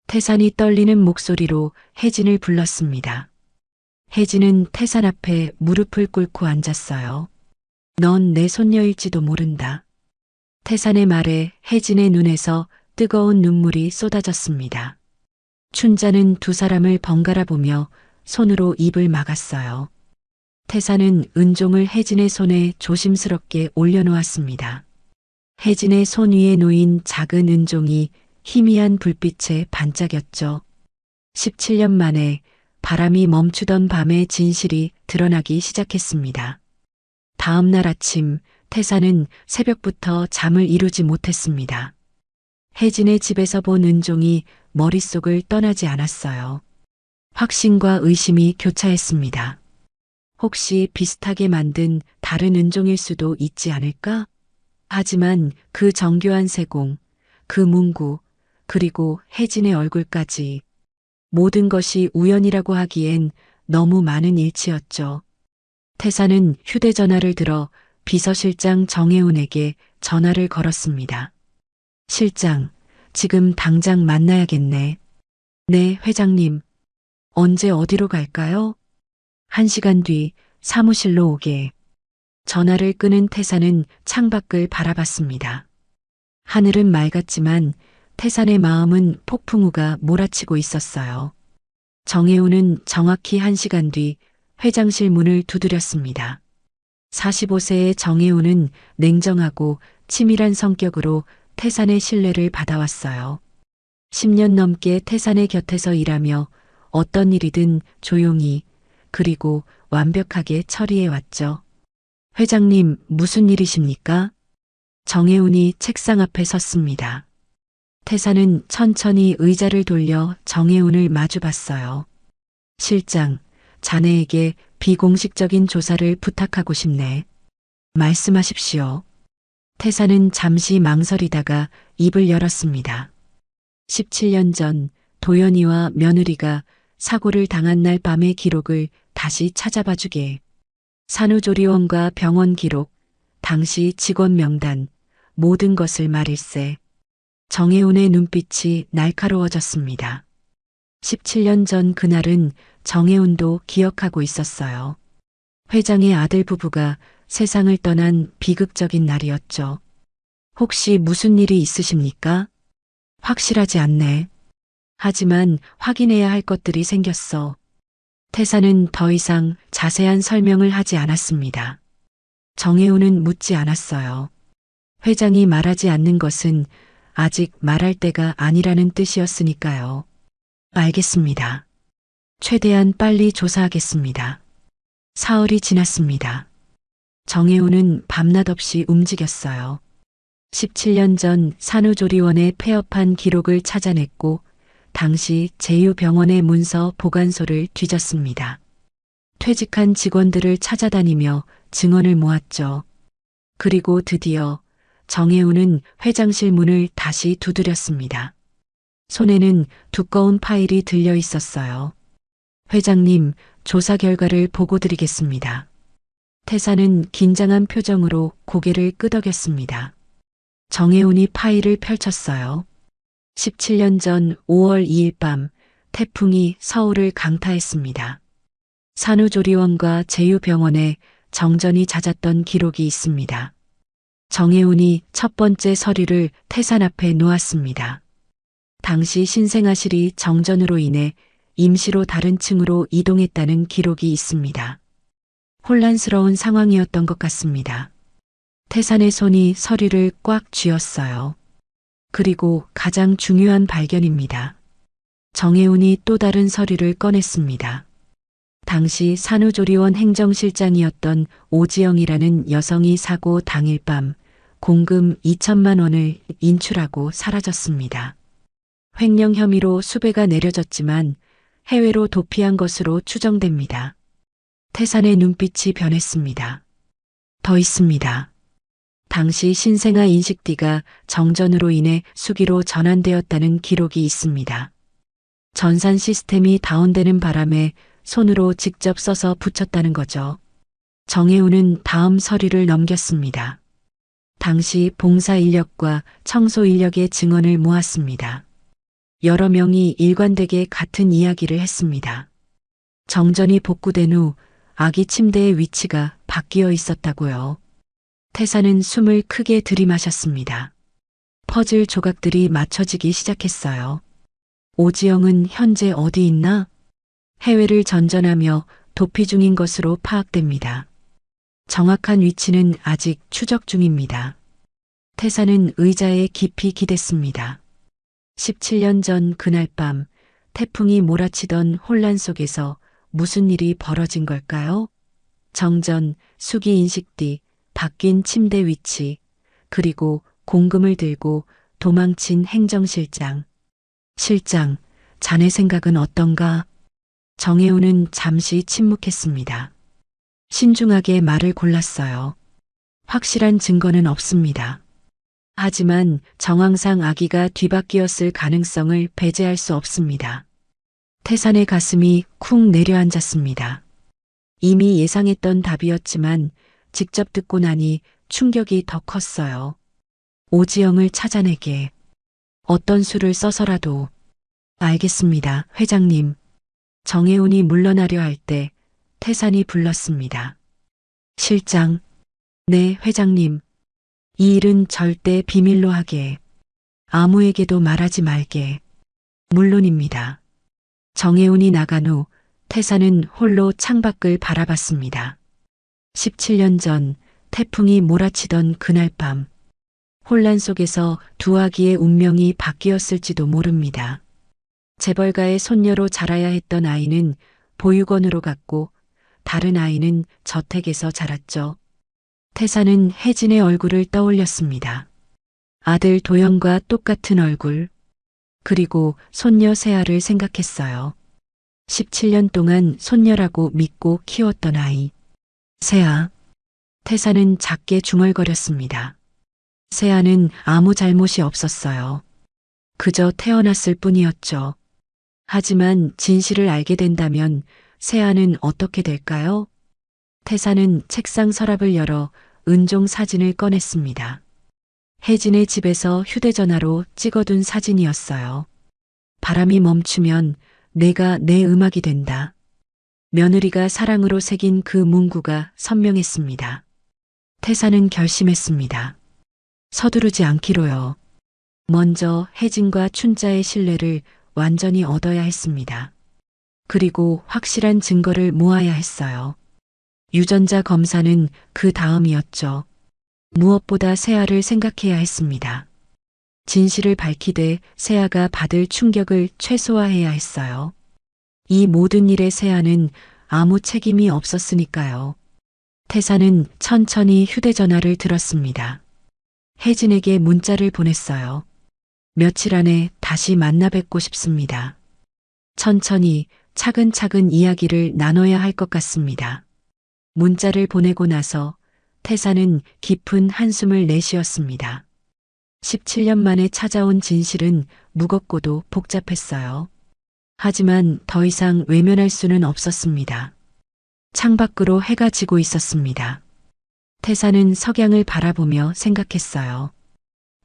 태산이 떨리는 목소리로 혜진을 불렀습니다. 혜진은 태산 앞에 무릎을 꿇고 앉았어요. 넌 내 손녀일지도 모른다. 태산의 말에 혜진의 눈에서 뜨거운 눈물이 쏟아졌습니다. 춘자는 두 사람을 번갈아 보며 손으로 입을 막았어요. 태산은 은종을 혜진의 손에 조심스럽게 올려놓았습니다. 혜진의 손 위에 놓인 작은 은종이 희미한 불빛에 반짝였죠. 17년 만에 바람이 멈추던 밤의 진실이 드러나기 시작했습니다. 다음 날 아침 태산은 새벽부터 잠을 이루지 못했습니다. 혜진의 집에서 본 은종이 머릿속을 떠나지 않았어요. 확신과 의심이 교차했습니다. 혹시 비슷하게 만든 다른 은종일 수도 있지 않을까? 하지만 그 정교한 세공, 그 문구, 그리고 혜진의 얼굴까지 모든 것이 우연이라고 하기엔 너무 많은 일치였죠. 태사는 휴대전화를 들어 비서실장 정혜운에게 전화를 걸었습니다. 실장, 지금 당장 만나야겠네. 네, 회장님. 언제 어디로 갈까요? 1시간 뒤 사무실로 오게. 전화를 끄는 태사는 창밖을 바라봤습니다. 하늘은 맑았지만 태산의 마음은 폭풍우가 몰아치고 있었어요. 정혜우는 정확히 1시간 뒤 회장실 문을 두드렸습니다. 45세의 정혜우는 냉정하고 치밀한 성격으로 태산의 신뢰를 받아왔어요. 10년 넘게 태산의 곁에서 일하며 어떤 일이든 조용히 그리고 완벽하게 처리해왔죠. 회장님, 무슨 일이십니까? 정혜운이 책상 앞에 섰습니다. 태사는 천천히 의자를 돌려 정혜운을 마주봤어요. 실장, 자네에게 비공식적인 조사를 부탁하고 싶네. 말씀하십시오. 태사는 잠시 망설이다가 입을 열었습니다. 17년 전 도연이와 며느리가 사고를 당한 날 밤의 기록을 다시 찾아봐주게. 산후조리원과 병원 기록, 당시 직원 명단, 모든 것을 말일세. 정혜운의 눈빛이 날카로워졌습니다. 17년 전 그날은 정혜운도 기억하고 있었어요. 회장의 아들 부부가 세상을 떠난 비극적인 날이었죠. 혹시 무슨 일이 있으십니까? 확실하지 않네. 하지만 확인해야 할 것들이 생겼어. 태사는 더 이상 자세한 설명을 하지 않았습니다. 정혜우는 묻지 않았어요. 회장이 말하지 않는 것은 아직 말할 때가 아니라는 뜻이었으니까요. 알겠습니다. 최대한 빨리 조사하겠습니다. 사흘이 지났습니다. 정혜우는 밤낮 없이 움직였어요. 17년 전 산후조리원의 폐업한 기록을 찾아냈고 당시 제휴병원의 문서 보관소를 뒤졌습니다. 퇴직한 직원들을 찾아다니며 증언을 모았죠. 그리고 드디어 정혜우는 회장실 문을 다시 두드렸습니다. 손에는 두꺼운 파일이 들려 있었어요. 회장님, 조사 결과를 보고 드리겠습니다. 태사는 긴장한 표정으로 고개를 끄덕였습니다. 정혜운이 파일을 펼쳤어요. 17년 전 5월 2일 밤 태풍이 서울을 강타했습니다. 산후조리원과 제휴병원에 정전이 잦았던 기록이 있습니다. 정혜운이 첫 번째 서류를 태산 앞에 놓았습니다. 당시 신생아실이 정전으로 인해 임시로 다른 층으로 이동했다는 기록이 있습니다. 혼란스러운 상황이었던 것 같습니다. 태산의 손이 서류를 꽉 쥐었어요. 그리고 가장 중요한 발견입니다. 정혜운이 또 다른 서류를 꺼냈습니다. 당시 산후조리원 행정실장이었던 오지영이라는 여성이 사고 당일 밤 공금 2천만 원을 인출하고 사라졌습니다. 횡령 혐의로 수배가 내려졌지만 해외로 도피한 것으로 추정됩니다. 태산의 눈빛이 변했습니다. 더 있습니다. 당시 신생아 인식띠가 정전으로 인해 수기로 전환되었다는 기록이 있습니다. 전산 시스템이 다운되는 바람에 손으로 직접 써서 붙였다는 거죠. 정혜우는 다음 서류를 넘겼습니다. 당시 봉사 인력과 청소 인력의 증언을 모았습니다. 여러 명이 일관되게 같은 이야기를 했습니다. 정전이 복구된 후 아기 침대의 위치가 바뀌어 있었다고요. 태사는 숨을 크게 들이마셨습니다. 퍼즐 조각들이 맞춰지기 시작했어요. 오지영은 현재 어디 있나? 해외를 전전하며 도피 중인 것으로 파악됩니다. 정확한 위치는 아직 추적 중입니다. 태사는 의자에 깊이 기댔습니다. 17년 전 그날 밤 태풍이 몰아치던 혼란 속에서 무슨 일이 벌어진 걸까요? 정전, 수기 인식띠, 바뀐 침대 위치, 그리고 공금을 들고 도망친 행정실장. 실장, 자네 생각은 어떤가? 정혜우는 잠시 침묵했습니다. 신중하게 말을 골랐어요. 확실한 증거는 없습니다. 하지만 정황상 아기가 뒤바뀌었을 가능성을 배제할 수 없습니다. 태산의 가슴이 쿵 내려앉았습니다. 이미 예상했던 답이었지만 직접 듣고 나니 충격이 더 컸어요. 오지영을 찾아내게. 어떤 수를 써서라도. 알겠습니다, 회장님. 정혜운이 물러나려 할 때 태산이 불렀습니다. 실장. 네, 회장님. 이 일은 절대 비밀로 하게. 아무에게도 말하지 말게. 물론입니다. 정혜운이 나간 후 태산은 홀로 창밖을 바라봤습니다. 17년 전 태풍이 몰아치던 그날 밤 혼란 속에서 두 아기의 운명이 바뀌었을지도 모릅니다. 재벌가의 손녀로 자라야 했던 아이는 보육원으로 갔고 다른 아이는 저택에서 자랐죠. 태사는 혜진의 얼굴을 떠올렸습니다. 아들 도영과 똑같은 얼굴, 그리고 손녀 세아를 생각했어요. 17년 동안 손녀라고 믿고 키웠던 아이. 세아. 태사는 작게 중얼거렸습니다. 세아는 아무 잘못이 없었어요. 그저 태어났을 뿐이었죠. 하지만 진실을 알게 된다면 세아는 어떻게 될까요? 태사는 책상 서랍을 열어 은종 사진을 꺼냈습니다. 혜진의 집에서 휴대전화로 찍어둔 사진이었어요. 바람이 멈추면 내가 내 음악이 된다. 며느리가 사랑으로 새긴 그 문구가 선명했습니다. 태사는 결심했습니다. 서두르지 않기로요. 먼저 혜진과 춘자의 신뢰를 완전히 얻어야 했습니다. 그리고 확실한 증거를 모아야 했어요. 유전자 검사는 그 다음이었죠. 무엇보다 세아를 생각해야 했습니다. 진실을 밝히되 세아가 받을 충격을 최소화해야 했어요. 이 모든 일에 세아는 아무 책임이 없었으니까요. 태사는 천천히 휴대전화를 들었습니다. 혜진에게 문자를 보냈어요. 며칠 안에 다시 만나 뵙고 싶습니다. 천천히 차근차근 이야기를 나눠야 할 것 같습니다. 문자를 보내고 나서 태사는 깊은 한숨을 내쉬었습니다. 17년 만에 찾아온 진실은 무겁고도 복잡했어요. 하지만 더 이상 외면할 수는 없었습니다. 창밖으로 해가 지고 있었습니다. 태사는 석양을 바라보며 생각했어요.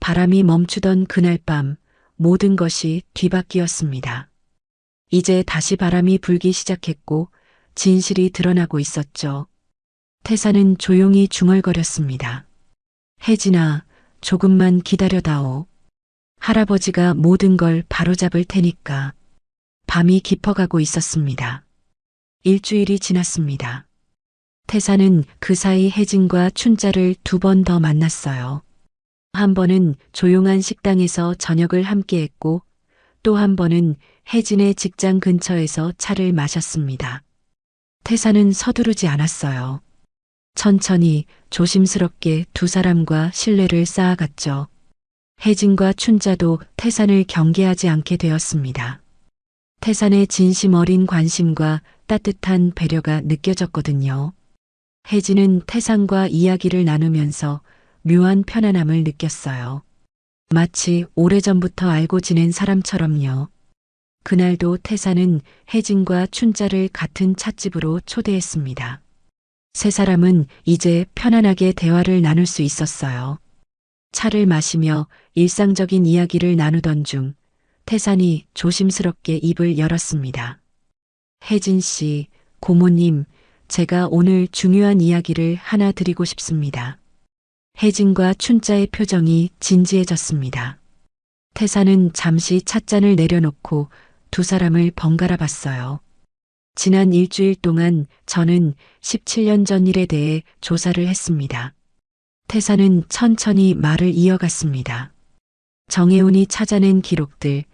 바람이 멈추던 그날 밤 모든 것이 뒤바뀌었습니다. 이제 다시 바람이 불기 시작했고 진실이 드러나고 있었죠. 태사는 조용히 중얼거렸습니다. 혜진아, 조금만 기다려다오. 할아버지가 모든 걸 바로잡을 테니까. 밤이 깊어가고 있었습니다. 일주일이 지났습니다. 태사는 그 사이 혜진과 춘자를 2번 더 만났어요. 한 번은 조용한 식당에서 저녁을 함께 했고 또 한 번은 혜진의 직장 근처에서 차를 마셨습니다. 태사는 서두르지 않았어요. 천천히 조심스럽게 두 사람과 신뢰를 쌓아갔죠. 혜진과 춘자도 태산을 경계하지 않게 되었습니다. 태산의 진심 어린 관심과 따뜻한 배려가 느껴졌거든요. 혜진은 태산과 이야기를 나누면서 묘한 편안함을 느꼈어요. 마치 오래전부터 알고 지낸 사람처럼요. 그날도 태산은 혜진과 춘자를 같은 찻집으로 초대했습니다. 세 사람은 이제 편안하게 대화를 나눌 수 있었어요. 차를 마시며 일상적인 이야기를 나누던 중 태산이 조심스럽게 입을 열었습니다. 혜진 씨, 고모님, 제가 오늘 중요한 이야기를 하나 드리고 싶습니다. 혜진과 춘자의 표정이 진지해졌습니다. 태산은 잠시 찻잔을 내려놓고 두 사람을 번갈아 봤어요. 지난 일주일 동안 저는 17년 전 일에 대해 조사를 했습니다. 태사는 천천히 말을 이어갔습니다. 정혜운이 찾아낸 기록들,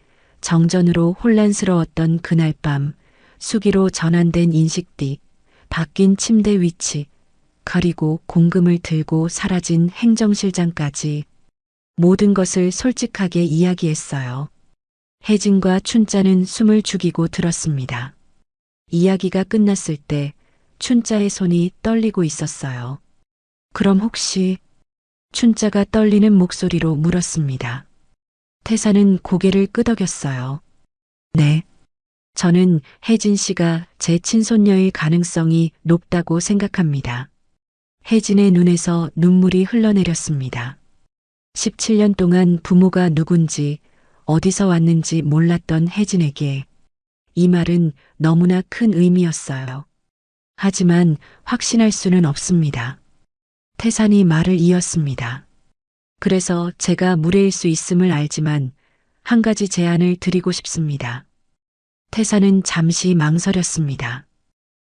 정전으로 혼란스러웠던 그날 밤, 수기로 전환된 인식띠, 바뀐 침대 위치, 그리고 공금을 들고 사라진 행정실장까지 모든 것을 솔직하게 이야기했어요. 혜진과 춘자는 숨을 죽이고 들었습니다. 이야기가 끝났을 때 춘자의 손이 떨리고 있었어요. 그럼 혹시 춘자가 떨리는 목소리로 물었습니다. 태사는 고개를 끄덕였어요. 네. 저는 혜진 씨가 제 친손녀일 가능성이 높다고 생각합니다. 혜진의 눈에서 눈물이 흘러내렸습니다. 17년 동안 부모가 누군지 어디서 왔는지 몰랐던 혜진에게 이 말은 너무나 큰 의미였어요. 하지만 확신할 수는 없습니다. 태산이 말을 이었습니다. 그래서 제가 무례일 수 있음을 알지만 한 가지 제안을 드리고 싶습니다. 태산은 잠시 망설였습니다.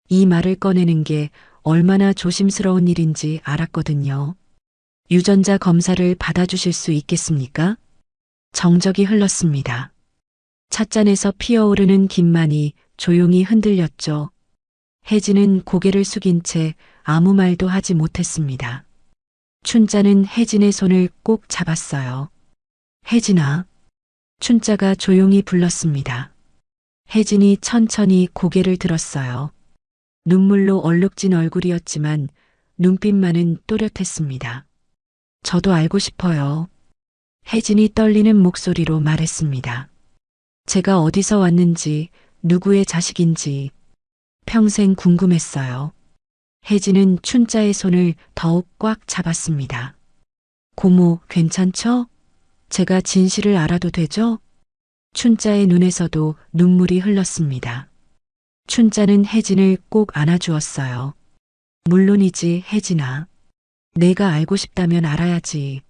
이 말을 꺼내는 게 얼마나 조심스러운 일인지 알았거든요. 유전자 검사를 받아주실 수 있겠습니까? 정적이 흘렀습니다. 찻잔에서 피어오르는 김만이 조용히 흔들렸죠. 혜진은 고개를 숙인 채 아무 말도 하지 못했습니다. 춘자는 혜진의 손을 꼭 잡았어요. 혜진아. 춘자가 조용히 불렀습니다. 혜진이 천천히 고개를 들었어요. 눈물로 얼룩진 얼굴이었지만 눈빛만은 또렷했습니다. 저도 알고 싶어요. 혜진이 떨리는 목소리로 말했습니다. 제가 어디서 왔는지, 누구의 자식인지 평생 궁금했어요. 혜진은 춘자의 손을 더욱 꽉 잡았습니다. 고모, 괜찮죠? 제가 진실을 알아도 되죠? 춘자의 눈에서도 눈물이 흘렀습니다. 춘자는 혜진을 꼭 안아주었어요. 물론이지, 혜진아. 내가 알고 싶다면 알아야지.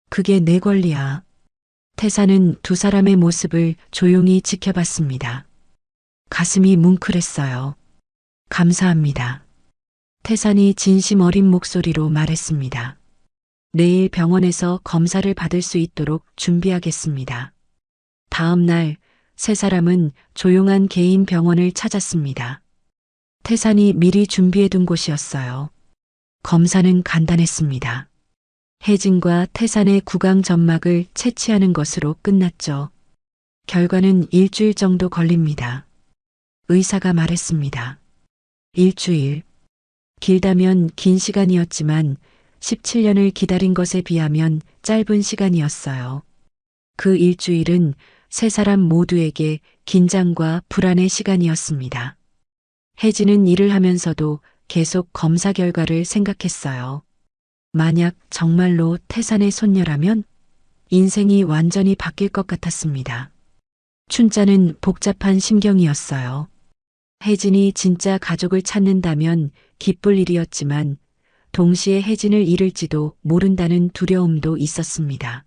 그게 내 권리야. 태사는 두 사람의 모습을 조용히 지켜봤습니다. 가슴이 뭉클했어요. 감사합니다. 태산이 진심 어린 목소리로 말했습니다. 내일 병원에서 검사를 받을 수 있도록 준비하겠습니다. 다음 날 세 사람은 조용한 개인 병원을 찾았습니다. 태산이 미리 준비해둔 곳이었어요. 검사는 간단했습니다. 혜진과 태산의 구강 점막을 채취하는 것으로 끝났죠. 결과는 일주일 정도 걸립니다. 의사가 말했습니다. 일주일. 길다면 긴 시간이었지만 17년을 기다린 것에 비하면 짧은 시간이었어요. 그 일주일은 세 사람 모두에게 긴장과 불안의 시간이었습니다. 혜진은 일을 하면서도 계속 검사 결과를 생각했어요. 만약 정말로 태산의 손녀라면 인생이 완전히 바뀔 것 같았습니다. 춘자는 복잡한 심경이었어요. 혜진이 진짜 가족을 찾는다면 기쁠 일이었지만 동시에 혜진을 잃을지도 모른다는 두려움도 있었습니다.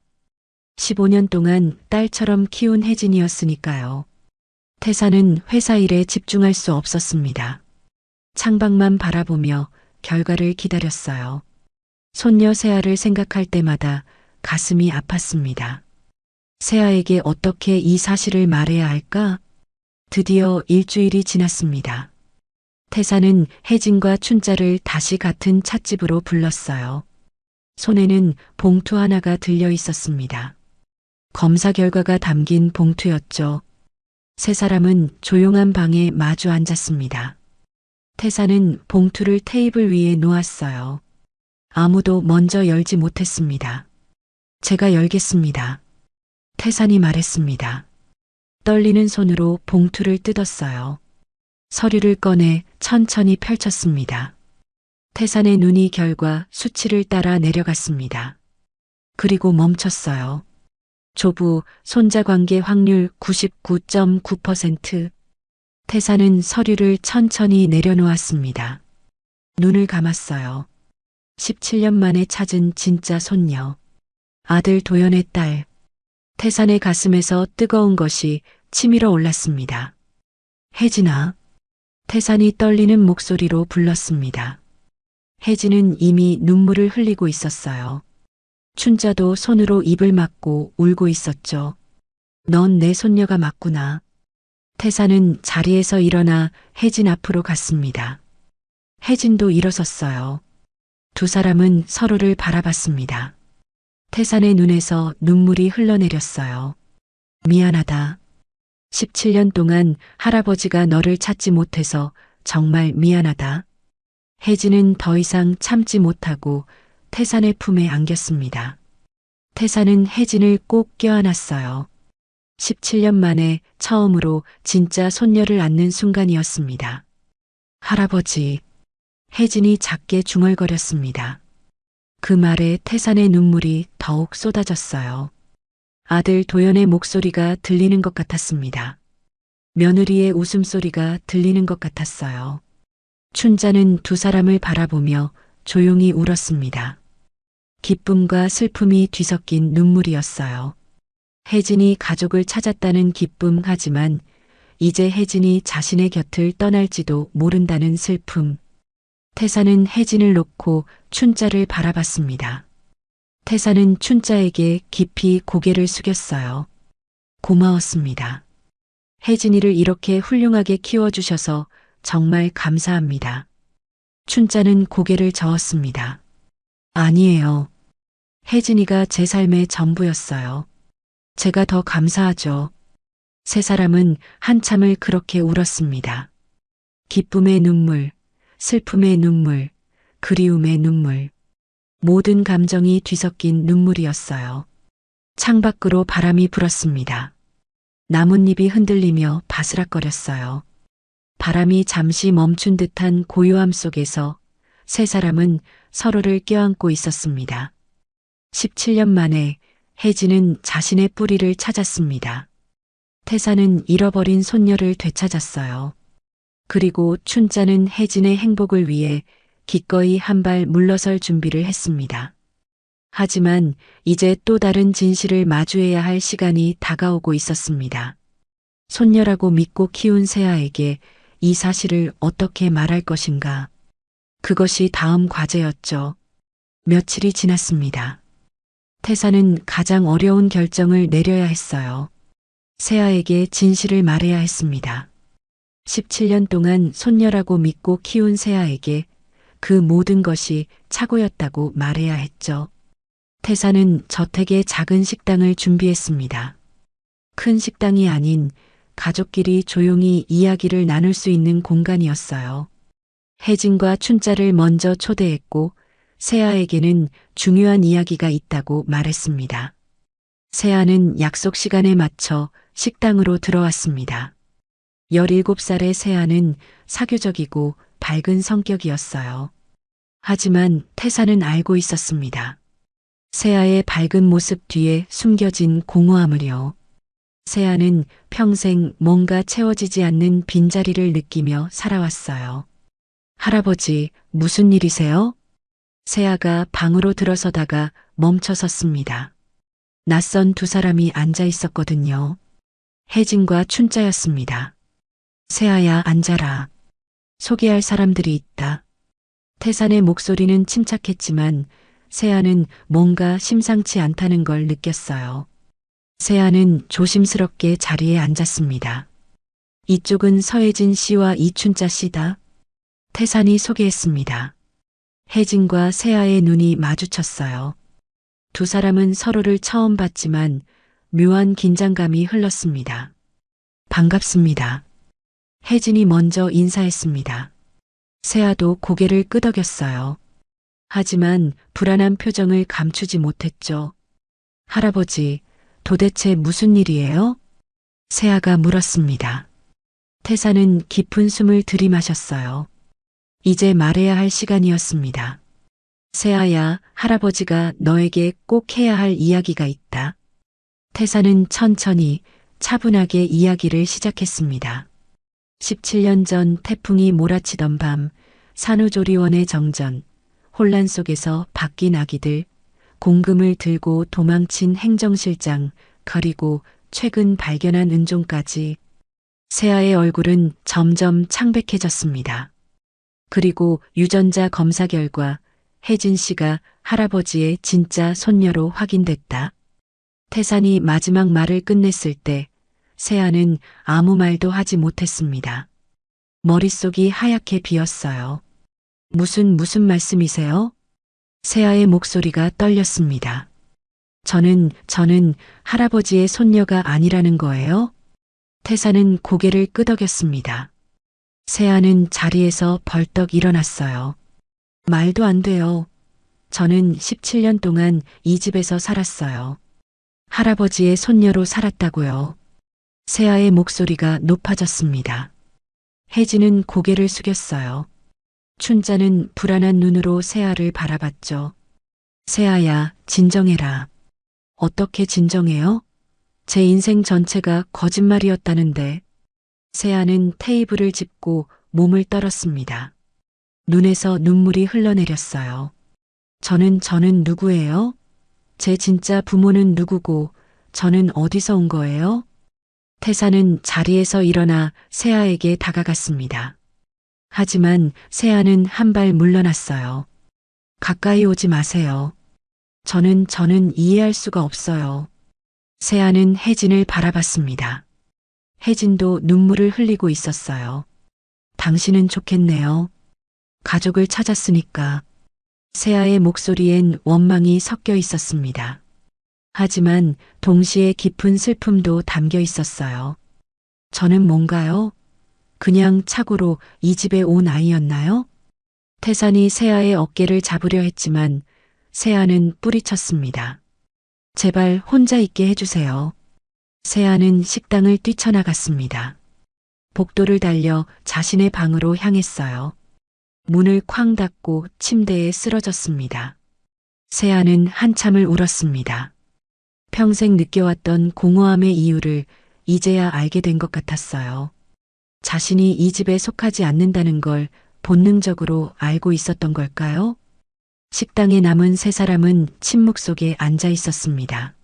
15년 동안 딸처럼 키운 혜진이었으니까요. 태사는 회사 일에 집중할 수 없었습니다. 창밖만 바라보며 결과를 기다렸어요. 손녀 세아를 생각할 때마다 가슴이 아팠습니다. 세아에게 어떻게 이 사실을 말해야 할까? 드디어 일주일이 지났습니다. 태사는 혜진과 춘자를 다시 같은 찻집으로 불렀어요. 손에는 봉투 하나가 들려 있었습니다. 검사 결과가 담긴 봉투였죠. 세 사람은 조용한 방에 마주 앉았습니다. 태사는 봉투를 테이블 위에 놓았어요. 아무도 먼저 열지 못했습니다. 제가 열겠습니다. 태산이 말했습니다. 떨리는 손으로 봉투를 뜯었어요. 서류를 꺼내 천천히 펼쳤습니다. 태산의 눈이 결과 수치를 따라 내려갔습니다. 그리고 멈췄어요. 조부, 손자 관계 확률 99.9%. 태산은 서류를 천천히 내려놓았습니다. 눈을 감았어요. 17년 만에 찾은 진짜 손녀. 아들 도연의 딸. 태산의 가슴에서 뜨거운 것이 치밀어 올랐습니다. 혜진아. 태산이 떨리는 목소리로 불렀습니다. 혜진은 이미 눈물을 흘리고 있었어요. 춘자도 손으로 입을 막고 울고 있었죠. 넌 내 손녀가 맞구나. 태산은 자리에서 일어나 혜진 앞으로 갔습니다. 혜진도 일어섰어요. 두 사람은 서로를 바라봤습니다. 태산의 눈에서 눈물이 흘러내렸어요. 미안하다. 17년 동안 할아버지가 너를 찾지 못해서 정말 미안하다. 혜진은 더 이상 참지 못하고 태산의 품에 안겼습니다. 태산은 혜진을 꼭 껴안았어요. 17년 만에 처음으로 진짜 손녀를 안는 순간이었습니다. 할아버지. 혜진이 작게 중얼거렸습니다. 그 말에 태산의 눈물이 더욱 쏟아졌어요. 아들 도연의 목소리가 들리는 것 같았습니다. 며느리의 웃음소리가 들리는 것 같았어요. 춘자는 두 사람을 바라보며 조용히 울었습니다. 기쁨과 슬픔이 뒤섞인 눈물이었어요. 혜진이 가족을 찾았다는 기쁨 하지만 이제 혜진이 자신의 곁을 떠날지도 모른다는 슬픔. 태사는 혜진을 놓고 춘자를 바라봤습니다. 태사는 춘자에게 깊이 고개를 숙였어요. 고마웠습니다. 혜진이를 이렇게 훌륭하게 키워주셔서 정말 감사합니다. 춘자는 고개를 저었습니다. 아니에요. 혜진이가 제 삶의 전부였어요. 제가 더 감사하죠. 세 사람은 한참을 그렇게 울었습니다. 기쁨의 눈물, 슬픔의 눈물, 그리움의 눈물. 모든 감정이 뒤섞인 눈물이었어요. 창밖으로 바람이 불었습니다. 나뭇잎이 흔들리며 바스락거렸어요. 바람이 잠시 멈춘 듯한 고요함 속에서 세 사람은 서로를 껴안고 있었습니다. 17년 만에 혜진은 자신의 뿌리를 찾았습니다. 태사는 잃어버린 손녀를 되찾았어요. 그리고 춘자는 혜진의 행복을 위해 기꺼이 한 발 물러설 준비를 했습니다. 하지만 이제 또 다른 진실을 마주해야 할 시간이 다가오고 있었습니다. 손녀라고 믿고 키운 세아에게 이 사실을 어떻게 말할 것인가. 그것이 다음 과제였죠. 며칠이 지났습니다. 태사는 가장 어려운 결정을 내려야 했어요. 세아에게 진실을 말해야 했습니다. 17년 동안 손녀라고 믿고 키운 세아에게 그 모든 것이 착오였다고 말해야 했죠. 태사는 저택에 작은 식당을 준비했습니다. 큰 식당이 아닌 가족끼리 조용히 이야기를 나눌 수 있는 공간이었어요. 혜진과 춘자를 먼저 초대했고 세아에게는 중요한 이야기가 있다고 말했습니다. 세아는 약속 시간에 맞춰 식당으로 들어왔습니다. 17살의 세아는 사교적이고 밝은 성격이었어요. 하지만 태사는 알고 있었습니다. 세아의 밝은 모습 뒤에 숨겨진 공허함을요. 세아는 평생 뭔가 채워지지 않는 빈자리를 느끼며 살아왔어요. 할아버지, 무슨 일이세요? 세아가 방으로 들어서다가 멈춰섰습니다. 낯선 두 사람이 앉아 있었거든요. 혜진과 춘자였습니다. 세아야, 앉아라. 소개할 사람들이 있다. 태산의 목소리는 침착했지만 세아는 뭔가 심상치 않다는 걸 느꼈어요. 세아는 조심스럽게 자리에 앉았습니다. 이쪽은 서혜진 씨와 이춘자 씨다. 태산이 소개했습니다. 혜진과 세아의 눈이 마주쳤어요. 두 사람은 서로를 처음 봤지만 묘한 긴장감이 흘렀습니다. 반갑습니다. 혜진이 먼저 인사했습니다. 세아도 고개를 끄덕였어요. 하지만 불안한 표정을 감추지 못했죠. 할아버지, 도대체 무슨 일이에요? 세아가 물었습니다. 태사는 깊은 숨을 들이마셨어요. 이제 말해야 할 시간이었습니다. 세아야, 할아버지가 너에게 꼭 해야 할 이야기가 있다. 태사는 천천히 차분하게 이야기를 시작했습니다. 17년 전 태풍이 몰아치던 밤, 산후조리원의 정전, 혼란 속에서 바뀐 아기들, 공금을 들고 도망친 행정실장, 그리고 최근 발견한 은종까지 세아의 얼굴은 점점 창백해졌습니다. 그리고 유전자 검사 결과 혜진 씨가 할아버지의 진짜 손녀로 확인됐다. 태산이 마지막 말을 끝냈을 때 세아는 아무 말도 하지 못했습니다. 머릿속이 하얗게 비었어요. 무슨 말씀이세요? 세아의 목소리가 떨렸습니다. 저는 할아버지의 손녀가 아니라는 거예요? 태사는 고개를 끄덕였습니다. 세아는 자리에서 벌떡 일어났어요. 말도 안 돼요. 저는 17년 동안 이 집에서 살았어요. 할아버지의 손녀로 살았다고요. 세아의 목소리가 높아졌습니다. 혜진은 고개를 숙였어요. 춘자는 불안한 눈으로 세아를 바라봤죠. 세아야, 진정해라. 어떻게 진정해요? 제 인생 전체가 거짓말이었다는데. 세아는 테이블을 짚고 몸을 떨었습니다. 눈에서 눈물이 흘러내렸어요. 저는 누구예요? 제 진짜 부모는 누구고 저는 어디서 온 거예요? 태사는 자리에서 일어나 세아에게 다가갔습니다. 하지만 세아는 한 발 물러났어요. 가까이 오지 마세요. 저는 이해할 수가 없어요. 세아는 혜진을 바라봤습니다. 혜진도 눈물을 흘리고 있었어요. 당신은 좋겠네요. 가족을 찾았으니까. 세아의 목소리엔 원망이 섞여 있었습니다. 하지만 동시에 깊은 슬픔도 담겨 있었어요. 저는 뭔가요? 그냥 착오로 이 집에 온 아이였나요? 태산이 세아의 어깨를 잡으려 했지만 세아는 뿌리쳤습니다. 제발 혼자 있게 해주세요. 세아는 식당을 뛰쳐나갔습니다. 복도를 달려 자신의 방으로 향했어요. 문을 쾅 닫고 침대에 쓰러졌습니다. 세아는 한참을 울었습니다. 평생 느껴왔던 공허함의 이유를 이제야 알게 된 것 같았어요. 자신이 이 집에 속하지 않는다는 걸 본능적으로 알고 있었던 걸까요? 식당에 남은 세 사람은 침묵 속에 앉아 있었습니다.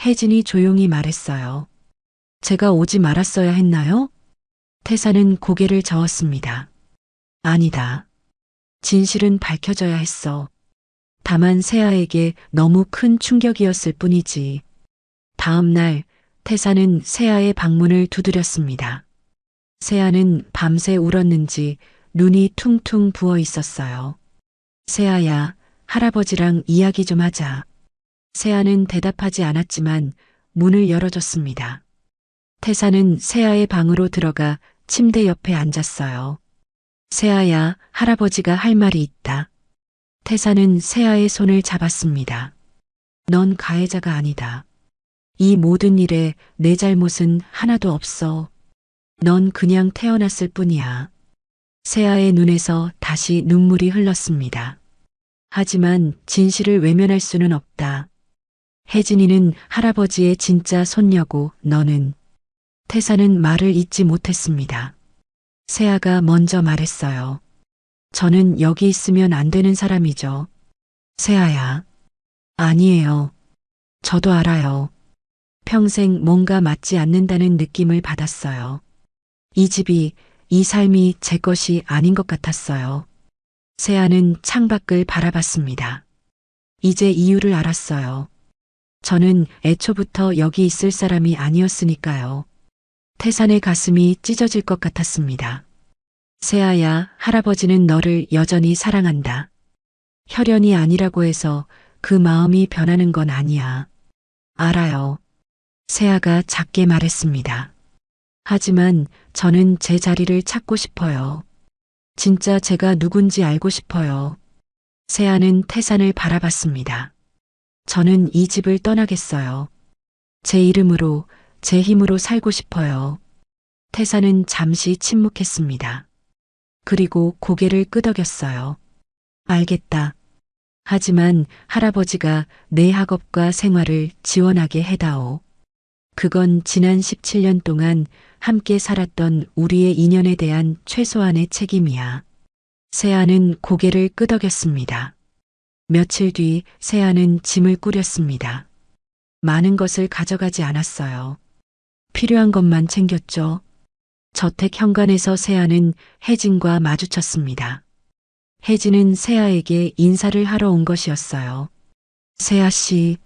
혜진이 조용히 말했어요. 제가 오지 말았어야 했나요? 태사는 고개를 저었습니다. 아니다. 진실은 밝혀져야 했어. 다만 세아에게 너무 큰 충격이었을 뿐이지. 다음 날 태사는 세아의 방문을 두드렸습니다. 세아는 밤새 울었는지 눈이 퉁퉁 부어 있었어요. 세아야, 할아버지랑 이야기 좀 하자. 세아는 대답하지 않았지만 문을 열어줬습니다. 태사는 세아의 방으로 들어가 침대 옆에 앉았어요. 세아야, 할아버지가 할 말이 있다. 태사는 세아의 손을 잡았습니다. 넌 가해자가 아니다. 이 모든 일에 내 잘못은 하나도 없어. 넌 그냥 태어났을 뿐이야. 세아의 눈에서 다시 눈물이 흘렀습니다. 하지만 진실을 외면할 수는 없다. 혜진이는 할아버지의 진짜 손녀고 너는. 태사는 말을 잇지 못했습니다. 세아가 먼저 말했어요. 저는 여기 있으면 안 되는 사람이죠. 세아야. 아니에요. 저도 알아요. 평생 뭔가 맞지 않는다는 느낌을 받았어요. 이 집이, 이 삶이 제 것이 아닌 것 같았어요. 세아는 창밖을 바라봤습니다. 이제 이유를 알았어요. 저는 애초부터 여기 있을 사람이 아니었으니까요. 태산의 가슴이 찢어질 것 같았습니다. 세아야, 할아버지는 너를 여전히 사랑한다. 혈연이 아니라고 해서 그 마음이 변하는 건 아니야. 알아요. 세아가 작게 말했습니다. 하지만 저는 제 자리를 찾고 싶어요. 진짜 제가 누군지 알고 싶어요. 세아는 태산을 바라봤습니다. 저는 이 집을 떠나겠어요. 제 이름으로, 제 힘으로 살고 싶어요. 태산은 잠시 침묵했습니다. 그리고 고개를 끄덕였어요. 알겠다. 하지만 할아버지가 내 학업과 생활을 지원하게 해다오. 그건 지난 17년 동안 함께 살았던 우리의 인연에 대한 최소한의 책임이야. 세아는 고개를 끄덕였습니다. 며칠 뒤 세아는 짐을 꾸렸습니다. 많은 것을 가져가지 않았어요. 필요한 것만 챙겼죠. 저택 현관에서 세아는 혜진과 마주쳤습니다. 혜진은 세아에게 인사를 하러 온 것이었어요. 세아 씨.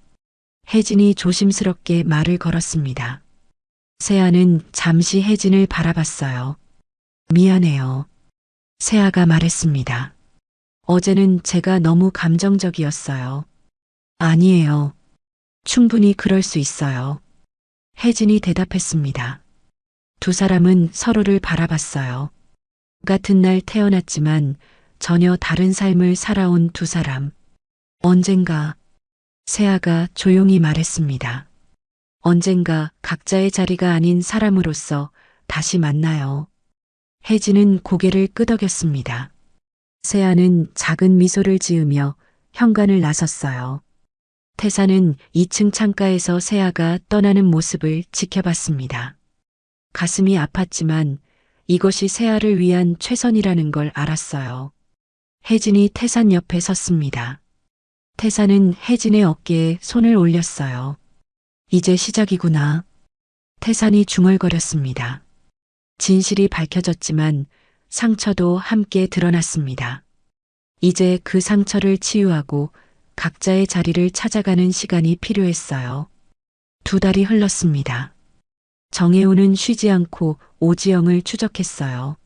혜진이 조심스럽게 말을 걸었습니다. 세아는 잠시 혜진을 바라봤어요. 미안해요. 세아가 말했습니다. 어제는 제가 너무 감정적이었어요. 아니에요. 충분히 그럴 수 있어요. 혜진이 대답했습니다. 두 사람은 서로를 바라봤어요. 같은 날 태어났지만 전혀 다른 삶을 살아온 두 사람. 언젠가 세아가 조용히 말했습니다. 언젠가 각자의 자리가 아닌 사람으로서 다시 만나요. 혜진은 고개를 끄덕였습니다. 세아는 작은 미소를 지으며 현관을 나섰어요. 태사는 2층 창가에서 세아가 떠나는 모습을 지켜봤습니다. 가슴이 아팠지만 이것이 세아를 위한 최선이라는 걸 알았어요. 혜진이 태산 옆에 섰습니다. 태산은 혜진의 어깨에 손을 올렸어요. 이제 시작이구나. 태산이 중얼거렸습니다. 진실이 밝혀졌지만 상처도 함께 드러났습니다. 이제 그 상처를 치유하고 각자의 자리를 찾아가는 시간이 필요했어요. 2달이 흘렀습니다. 정혜우는 쉬지 않고 오지영을 추적했어요.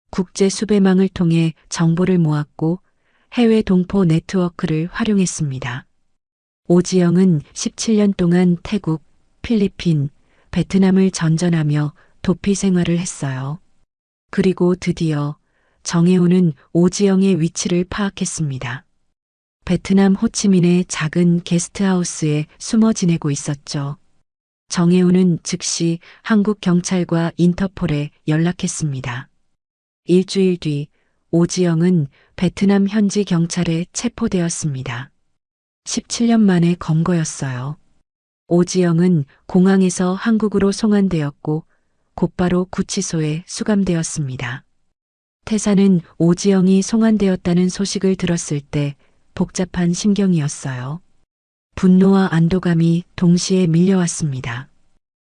국제 수배망을 통해 정보를 모았고 해외 동포 네트워크를 활용했습니다. 오지영은 17년 동안 태국, 필리핀, 베트남을 전전하며 도피 생활을 했어요. 그리고 드디어 정혜우는 오지영의 위치를 파악했습니다. 베트남 호치민의 작은 게스트하우스에 숨어 지내고 있었죠. 정혜우는 즉시 한국 경찰과 인터폴에 연락했습니다. 일주일 뒤 오지영은 베트남 현지 경찰에 체포되었습니다. 17년 만에 검거였어요. 오지영은 공항에서 한국으로 송환되었고 곧바로 구치소에 수감되었습니다. 태사는 오지영이 송환되었다는 소식을 들었을 때 복잡한 심경이었어요. 분노와 안도감이 동시에 밀려왔습니다.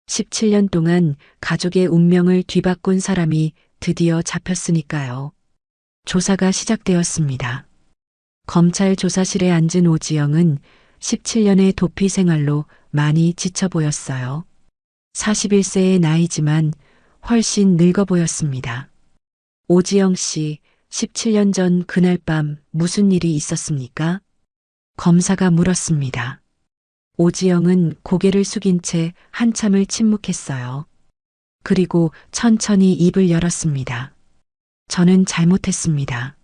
17년 동안 가족의 운명을 뒤바꾼 사람이 드디어 잡혔으니까요. 조사가 시작되었습니다. 검찰 조사실에 앉은 오지영은 17년의 도피 생활로 많이 지쳐 보였어요. 41세의 나이지만 훨씬 늙어 보였습니다. 오지영 씨, 17년 전 그날 밤 무슨 일이 있었습니까? 검사가 물었습니다. 오지영은 고개를 숙인 채 한참을 침묵했어요. 그리고 천천히 입을 열었습니다. 저는 잘못했습니다.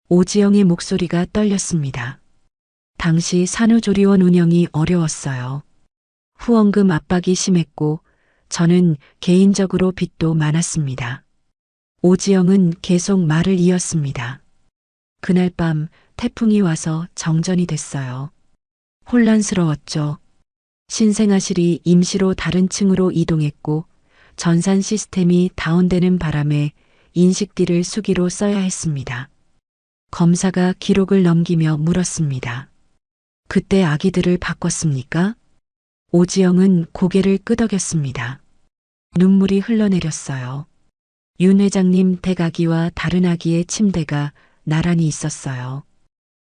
오지영의 목소리가 떨렸습니다. 당시 산후조리원 운영이 어려웠어요. 후원금 압박이 심했고 저는 개인적으로 빚도 많았습니다. 오지영은 계속 말을 이었습니다. 그날 밤 태풍이 와서 정전이 됐어요. 혼란스러웠죠. 신생아실이 임시로 다른 층으로 이동했고 전산 시스템이 다운되는 바람에 인식띠를 수기로 써야 했습니다. 검사가 기록을 넘기며 물었습니다. 그때 아기들을 바꿨습니까? 오지영은 고개를 끄덕였습니다. 눈물이 흘러내렸어요. 윤 회장님 댁아기와 다른 아기의 침대가 나란히 있었어요.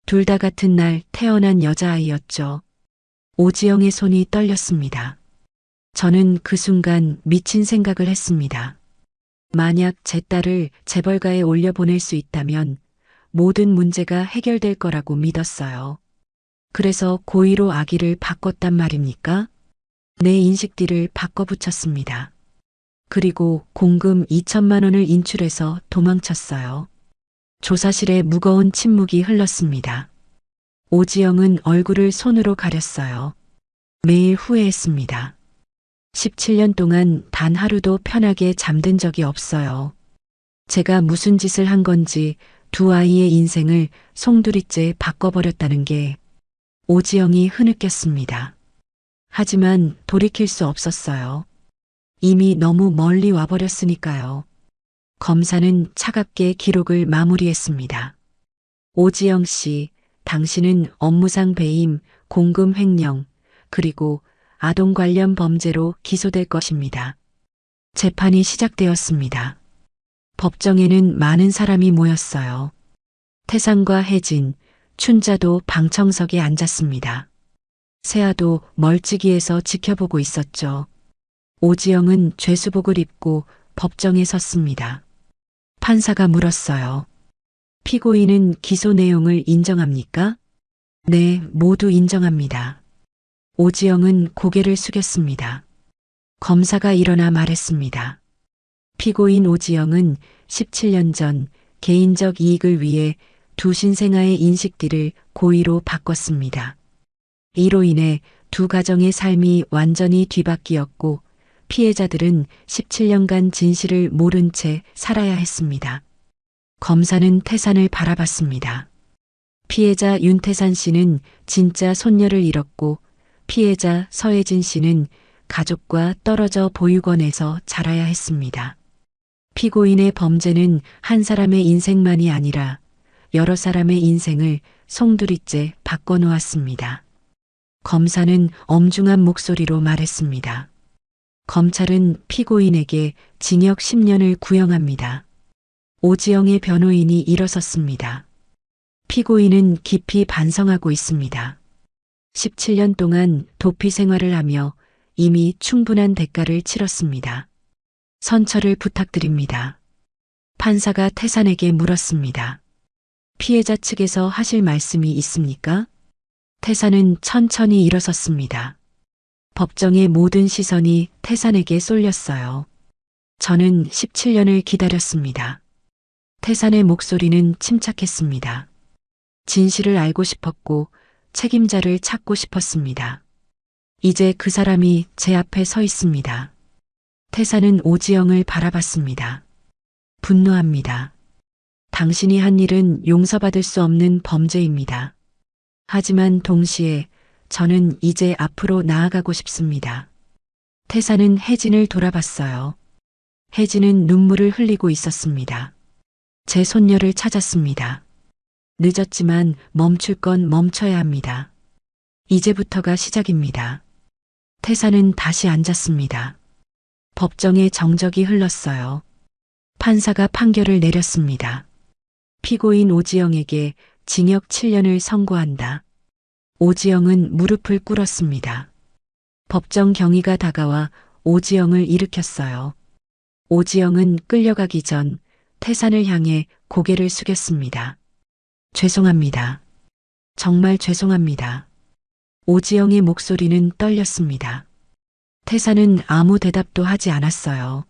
둘 다 같은 날 태어난 여자아이였죠. 오지영의 손이 떨렸습니다. 저는 그 순간 미친 생각을 했습니다. 만약 제 딸을 재벌가에 올려보낼 수 있다면 모든 문제가 해결될 거라고 믿었어요. 그래서 고의로 아기를 바꿨단 말입니까? 내 인식띠를 바꿔붙였습니다. 그리고 공금 2천만 원을 인출해서 도망쳤어요. 조사실에 무거운 침묵이 흘렀습니다. 오지영은 얼굴을 손으로 가렸어요. 매일 후회했습니다. 17년 동안 단 하루도 편하게 잠든 적이 없어요. 제가 무슨 짓을 한 건지 두 아이의 인생을 송두리째 바꿔버렸다는 게 오지영이 흐느꼈습니다. 하지만 돌이킬 수 없었어요. 이미 너무 멀리 와버렸으니까요. 검사는 차갑게 기록을 마무리했습니다. 오지영 씨, 당신은 업무상 배임, 공금 횡령, 그리고 아동 관련 범죄로 기소될 것입니다. 재판이 시작되었습니다. 법정에는 많은 사람이 모였어요. 태상과 혜진, 춘자도 방청석에 앉았습니다. 세아도 멀찍이에서 지켜보고 있었죠. 오지영은 죄수복을 입고 법정에 섰습니다. 판사가 물었어요. 피고인은 기소 내용을 인정합니까? 네, 모두 인정합니다. 오지영은 고개를 숙였습니다. 검사가 일어나 말했습니다. 피고인 오지영은 17년 전 개인적 이익을 위해 두 신생아의 인식띠를 고의로 바꿨습니다. 이로 인해 두 가정의 삶이 완전히 뒤바뀌었고 피해자들은 17년간 진실을 모른 채 살아야 했습니다. 검사는 태산을 바라봤습니다. 피해자 윤태산 씨는 진짜 손녀를 잃었고 피해자 서혜진 씨는 가족과 떨어져 보육원에서 자라야 했습니다. 피고인의 범죄는 한 사람의 인생만이 아니라 여러 사람의 인생을 송두리째 바꿔놓았습니다. 검사는 엄중한 목소리로 말했습니다. 검찰은 피고인에게 징역 10년을 구형합니다. 오지영의 변호인이 일어섰습니다. 피고인은 깊이 반성하고 있습니다. 17년 동안 도피 생활을 하며 이미 충분한 대가를 치렀습니다. 선처를 부탁드립니다. 판사가 태산에게 물었습니다. 피해자 측에서 하실 말씀이 있습니까? 태산은 천천히 일어섰습니다. 법정의 모든 시선이 태산에게 쏠렸어요. 저는 17년을 기다렸습니다. 태산의 목소리는 침착했습니다. 진실을 알고 싶었고 책임자를 찾고 싶었습니다. 이제 그 사람이 제 앞에 서 있습니다. 태산은 오지영을 바라봤습니다. 분노합니다. 당신이 한 일은 용서받을 수 없는 범죄입니다. 하지만 동시에 저는 이제 앞으로 나아가고 싶습니다. 태산은 혜진을 돌아봤어요. 혜진은 눈물을 흘리고 있었습니다. 제 손녀를 찾았습니다. 늦었지만 멈출 건 멈춰야 합니다. 이제부터가 시작입니다. 태사는 다시 앉았습니다. 법정에 정적이 흘렀어요. 판사가 판결을 내렸습니다. 피고인 오지영에게 징역 7년을 선고한다. 오지영은 무릎을 꿇었습니다. 법정 경위가 다가와 오지영을 일으켰어요. 오지영은 끌려가기 전 태산을 향해 고개를 숙였습니다. 죄송합니다. 정말 죄송합니다. 오지영의 목소리는 떨렸습니다. 태산은 아무 대답도 하지 않았어요.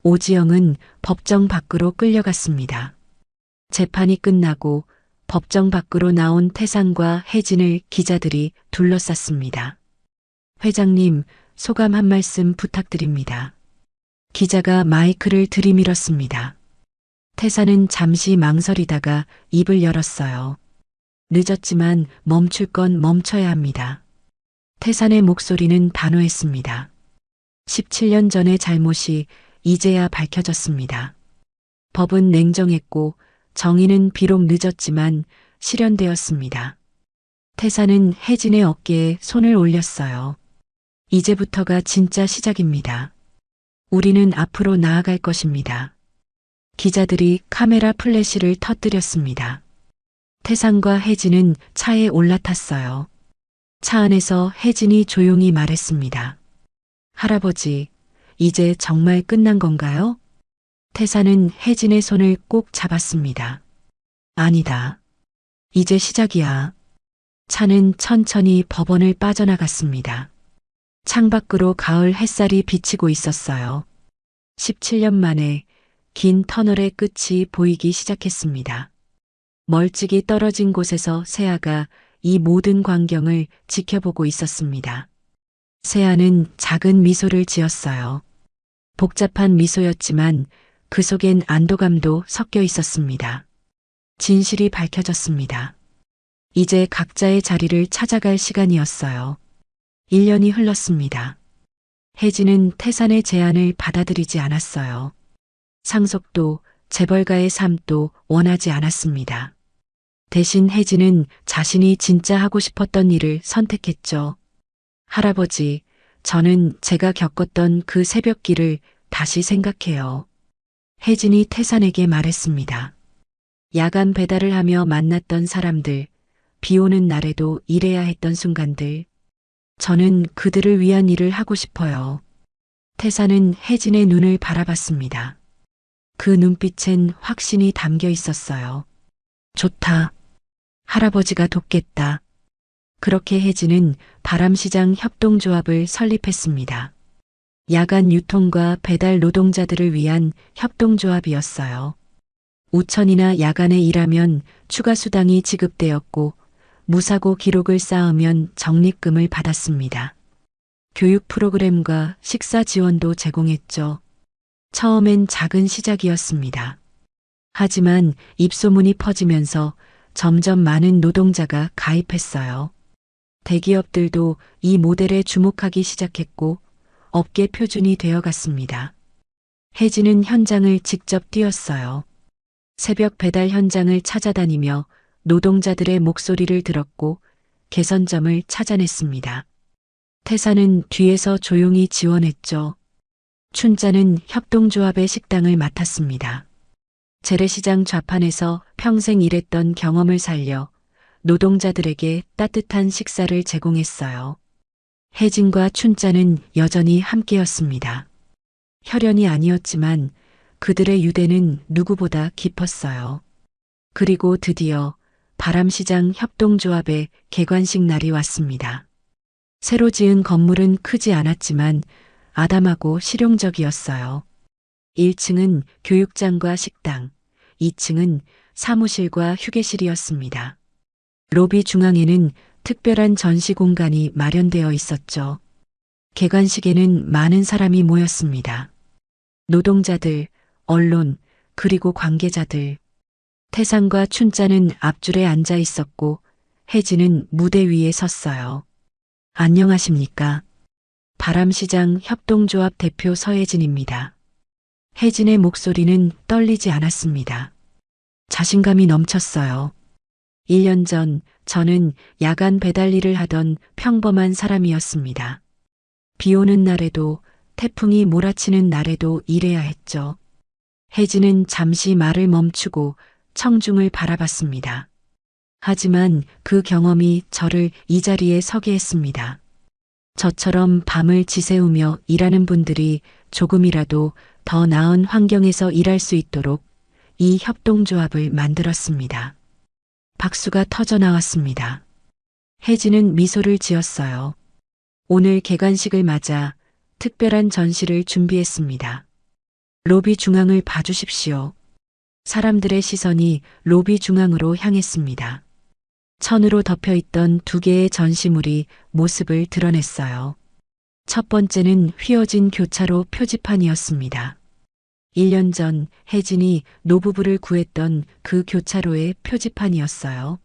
오지영은 법정 밖으로 끌려갔습니다. 재판이 끝나고 법정 밖으로 나온 태산과 혜진을 기자들이 둘러쌌습니다. 회장님, 소감 한 말씀 부탁드립니다. 기자가 마이크를 들이밀었습니다. 태산은 잠시 망설이다가 입을 열었어요. 늦었지만 멈출 건 멈춰야 합니다. 태산의 목소리는 단호했습니다. 17년 전의 잘못이 이제야 밝혀졌습니다. 법은 냉정했고 정의는 비록 늦었지만 실현되었습니다. 태산은 혜진의 어깨에 손을 올렸어요. 이제부터가 진짜 시작입니다. 우리는 앞으로 나아갈 것입니다. 기자들이 카메라 플래시를 터뜨렸습니다. 태산과 혜진은 차에 올라탔어요. 차 안에서 혜진이 조용히 말했습니다. 할아버지, 이제 정말 끝난 건가요? 태산은 혜진의 손을 꼭 잡았습니다. 아니다. 이제 시작이야. 차는 천천히 법원을 빠져나갔습니다. 창밖으로 가을 햇살이 비치고 있었어요. 17년 만에 긴 터널의 끝이 보이기 시작했습니다. 멀찍이 떨어진 곳에서 세아가 이 모든 광경을 지켜보고 있었습니다. 세아는 작은 미소를 지었어요. 복잡한 미소였지만 그 속엔 안도감도 섞여 있었습니다. 진실이 밝혀졌습니다. 이제 각자의 자리를 찾아갈 시간이었어요. 1년이 흘렀습니다. 혜진은 태산의 제안을 받아들이지 않았어요. 상속도 재벌가의 삶도 원하지 않았습니다. 대신 혜진은 자신이 진짜 하고 싶었던 일을 선택했죠. 할아버지, 저는 제가 겪었던 그 새벽길을 다시 생각해요. 혜진이 태산에게 말했습니다. 야간 배달을 하며 만났던 사람들, 비 오는 날에도 일해야 했던 순간들. 저는 그들을 위한 일을 하고 싶어요. 태산은 혜진의 눈을 바라봤습니다. 그 눈빛엔 확신이 담겨 있었어요. 좋다. 할아버지가 돕겠다. 그렇게 혜진은 바람시장 협동조합을 설립했습니다. 야간 유통과 배달 노동자들을 위한 협동조합이었어요. 우천이나 야간에 일하면 추가 수당이 지급되었고 무사고 기록을 쌓으면 적립금을 받았습니다. 교육 프로그램과 식사 지원도 제공했죠. 처음엔 작은 시작이었습니다. 하지만 입소문이 퍼지면서 점점 많은 노동자가 가입했어요. 대기업들도 이 모델에 주목하기 시작했고 업계 표준이 되어갔습니다. 혜진은 현장을 직접 뛰었어요. 새벽 배달 현장을 찾아다니며 노동자들의 목소리를 들었고 개선점을 찾아냈습니다. 태사는 뒤에서 조용히 지원했죠. 춘자는 협동조합의 식당을 맡았습니다. 재래시장 좌판에서 평생 일했던 경험을 살려 노동자들에게 따뜻한 식사를 제공했어요. 혜진과 춘자는 여전히 함께였습니다. 혈연이 아니었지만 그들의 유대는 누구보다 깊었어요. 그리고 드디어 바람시장 협동조합의 개관식 날이 왔습니다. 새로 지은 건물은 크지 않았지만 아담하고 실용적이었어요. 1층은 교육장과 식당, 2층은 사무실과 휴게실이었습니다. 로비 중앙에는 특별한 전시 공간이 마련되어 있었죠. 개관식에는 많은 사람이 모였습니다. 노동자들, 언론, 그리고 관계자들. 태산과 춘자는 앞줄에 앉아 있었고 혜진은 무대 위에 섰어요. 안녕하십니까. 바람시장 협동조합 대표 서혜진입니다. 혜진의 목소리는 떨리지 않았습니다. 자신감이 넘쳤어요. 1년 전 저는 야간 배달 일을 하던 평범한 사람이었습니다. 비 오는 날에도 태풍이 몰아치는 날에도 일해야 했죠. 혜진은 잠시 말을 멈추고 청중을 바라봤습니다. 하지만 그 경험이 저를 이 자리에 서게 했습니다. 저처럼 밤을 지새우며 일하는 분들이 조금이라도 더 나은 환경에서 일할 수 있도록 이 협동조합을 만들었습니다. 박수가 터져 나왔습니다. 혜진은 미소를 지었어요. 오늘 개관식을 맞아 특별한 전시를 준비했습니다. 로비 중앙을 봐주십시오. 사람들의 시선이 로비 중앙으로 향했습니다. 천으로 덮여있던 두 개의 전시물이 모습을 드러냈어요. 첫 번째는 휘어진 교차로 표지판이었습니다. 1년 전 혜진이 노부부를 구했던 그 교차로의 표지판이었어요.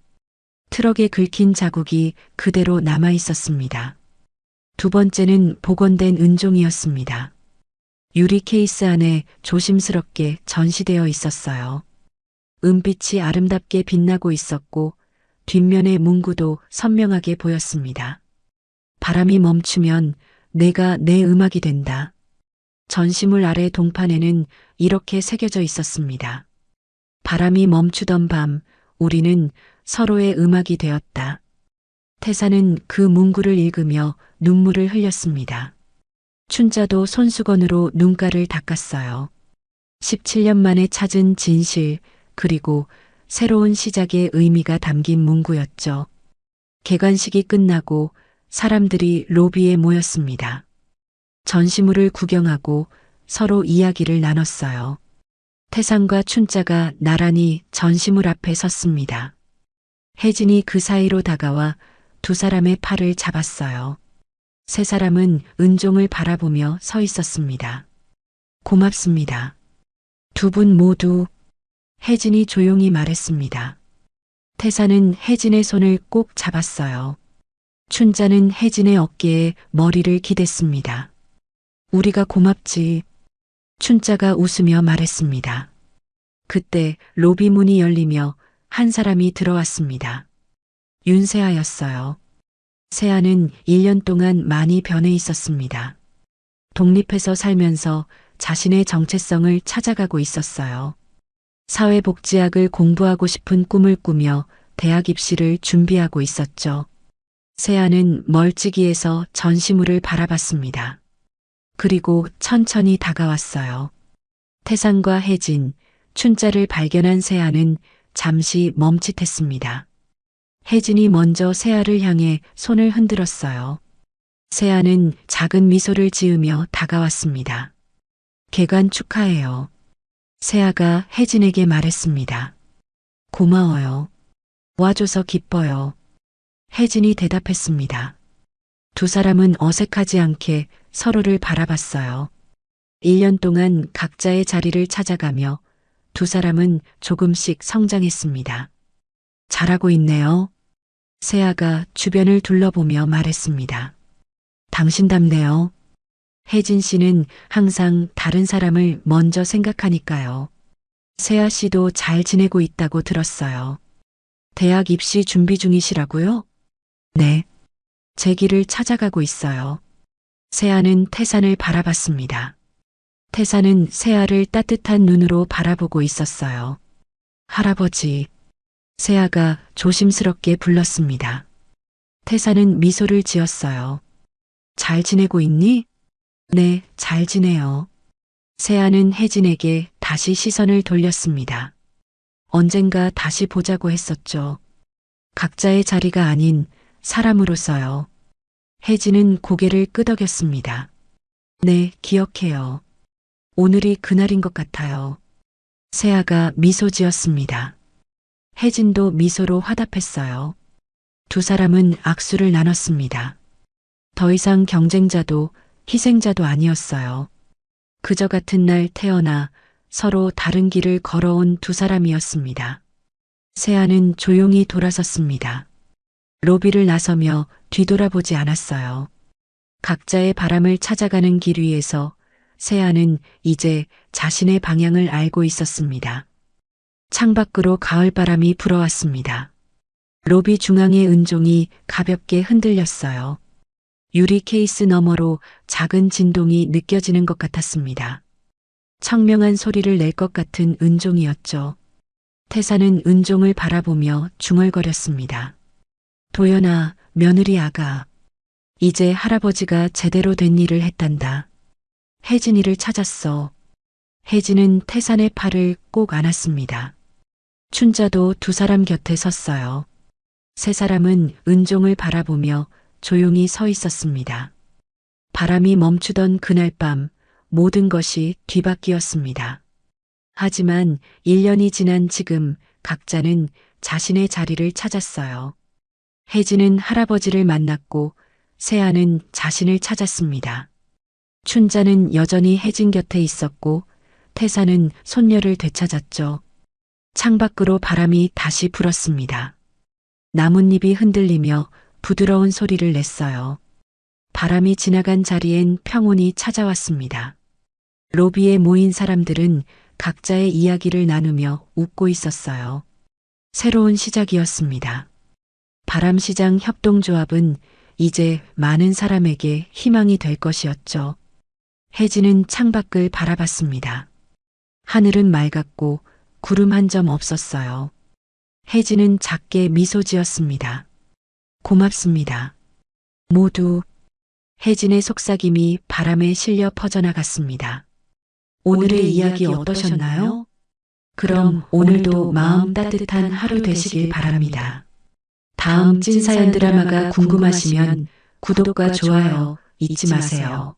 트럭에 긁힌 자국이 그대로 남아 있었습니다. 두 번째는 복원된 은종이었습니다. 유리 케이스 안에 조심스럽게 전시되어 있었어요. 은빛이 아름답게 빛나고 있었고 뒷면의 문구도 선명하게 보였습니다. 바람이 멈추면 내가 내 음악이 된다. 전시물 아래 동판에는 이렇게 새겨져 있었습니다. 바람이 멈추던 밤 우리는 서로의 음악이 되었다. 태사는 그 문구를 읽으며 눈물을 흘렸습니다. 춘자도 손수건으로 눈가를 닦았어요. 17년 만에 찾은 진실 그리고 새로운 시작의 의미가 담긴 문구였죠. 개관식이 끝나고 사람들이 로비에 모였습니다. 전시물을 구경하고 서로 이야기를 나눴어요. 태상과 춘자가 나란히 전시물 앞에 섰습니다. 혜진이 그 사이로 다가와 두 사람의 팔을 잡았어요. 세 사람은 은종을 바라보며 서 있었습니다. 고맙습니다. 두 분 모두 혜진이 조용히 말했습니다. 태사는 혜진의 손을 꼭 잡았어요. 춘자는 혜진의 어깨에 머리를 기댔습니다. 우리가 고맙지. 춘자가 웃으며 말했습니다. 그때 로비 문이 열리며 한 사람이 들어왔습니다. 윤세아였어요. 세아는 1년 동안 많이 변해 있었습니다. 독립해서 살면서 자신의 정체성을 찾아가고 있었어요. 사회복지학을 공부하고 싶은 꿈을 꾸며 대학 입시를 준비하고 있었죠. 세아는 멀찍이에서 전시물을 바라봤습니다. 그리고 천천히 다가왔어요. 태상과 혜진, 춘자를 발견한 세아는 잠시 멈칫했습니다. 혜진이 먼저 세아를 향해 손을 흔들었어요. 세아는 작은 미소를 지으며 다가왔습니다. 개관 축하해요. 세아가 혜진에게 말했습니다. 고마워요. 와줘서 기뻐요. 혜진이 대답했습니다. 두 사람은 어색하지 않게 서로를 바라봤어요. 1년 동안 각자의 자리를 찾아가며 두 사람은 조금씩 성장했습니다. 잘하고 있네요. 세아가 주변을 둘러보며 말했습니다. 당신답네요. 혜진 씨는 항상 다른 사람을 먼저 생각하니까요. 세아 씨도 잘 지내고 있다고 들었어요. 대학 입시 준비 중이시라고요? 네. 제 길을 찾아가고 있어요. 세아는 태산을 바라봤습니다. 태산은 세아를 따뜻한 눈으로 바라보고 있었어요. 할아버지. 세아가 조심스럽게 불렀습니다. 태산은 미소를 지었어요. 잘 지내고 있니? 네, 잘 지내요. 세아는 혜진에게 다시 시선을 돌렸습니다. 언젠가 다시 보자고 했었죠. 각자의 자리가 아닌 사람으로서요. 혜진은 고개를 끄덕였습니다. 네, 기억해요. 오늘이 그날인 것 같아요. 세아가 미소 지었습니다. 혜진도 미소로 화답했어요. 두 사람은 악수를 나눴습니다. 더 이상 경쟁자도 희생자도 아니었어요. 그저 같은 날 태어나 서로 다른 길을 걸어온 두 사람이었습니다. 세아는 조용히 돌아섰습니다. 로비를 나서며 뒤돌아보지 않았어요. 각자의 바람을 찾아가는 길 위에서 세아는 이제 자신의 방향을 알고 있었습니다. 창밖으로 가을바람이 불어왔습니다. 로비 중앙의 은종이 가볍게 흔들렸어요. 유리 케이스 너머로 작은 진동이 느껴지는 것 같았습니다. 청명한 소리를 낼 것 같은 은종이었죠. 태사는 은종을 바라보며 중얼거렸습니다. 도연아, 며느리 아가. 이제 할아버지가 제대로 된 일을 했단다. 혜진이를 찾았어. 혜진은 태산의 팔을 꼭 안았습니다. 춘자도 두 사람 곁에 섰어요. 세 사람은 은종을 바라보며 조용히 서 있었습니다. 바람이 멈추던 그날 밤 모든 것이 뒤바뀌었습니다. 하지만 1년이 지난 지금 각자는 자신의 자리를 찾았어요. 혜진은 할아버지를 만났고 세아는 자신을 찾았습니다. 춘자는 여전히 혜진 곁에 있었고 태사는 손녀를 되찾았죠. 창밖으로 바람이 다시 불었습니다. 나뭇잎이 흔들리며 부드러운 소리를 냈어요. 바람이 지나간 자리엔 평온이 찾아왔습니다. 로비에 모인 사람들은 각자의 이야기를 나누며 웃고 있었어요. 새로운 시작이었습니다. 바람시장 협동조합은 이제 많은 사람에게 희망이 될 것이었죠. 혜진은 창밖을 바라봤습니다. 하늘은 맑았고 구름 한 점 없었어요. 혜진은 작게 미소 지었습니다. 고맙습니다. 모두. 혜진의 속삭임이 바람에 실려 퍼져나갔습니다. 오늘의 이야기 어떠셨나요? 그럼 오늘도 마음 따뜻한 하루 되시길 바랍니다. 다음 찐사연 드라마가 궁금하시면 구독과 좋아요 잊지 마세요.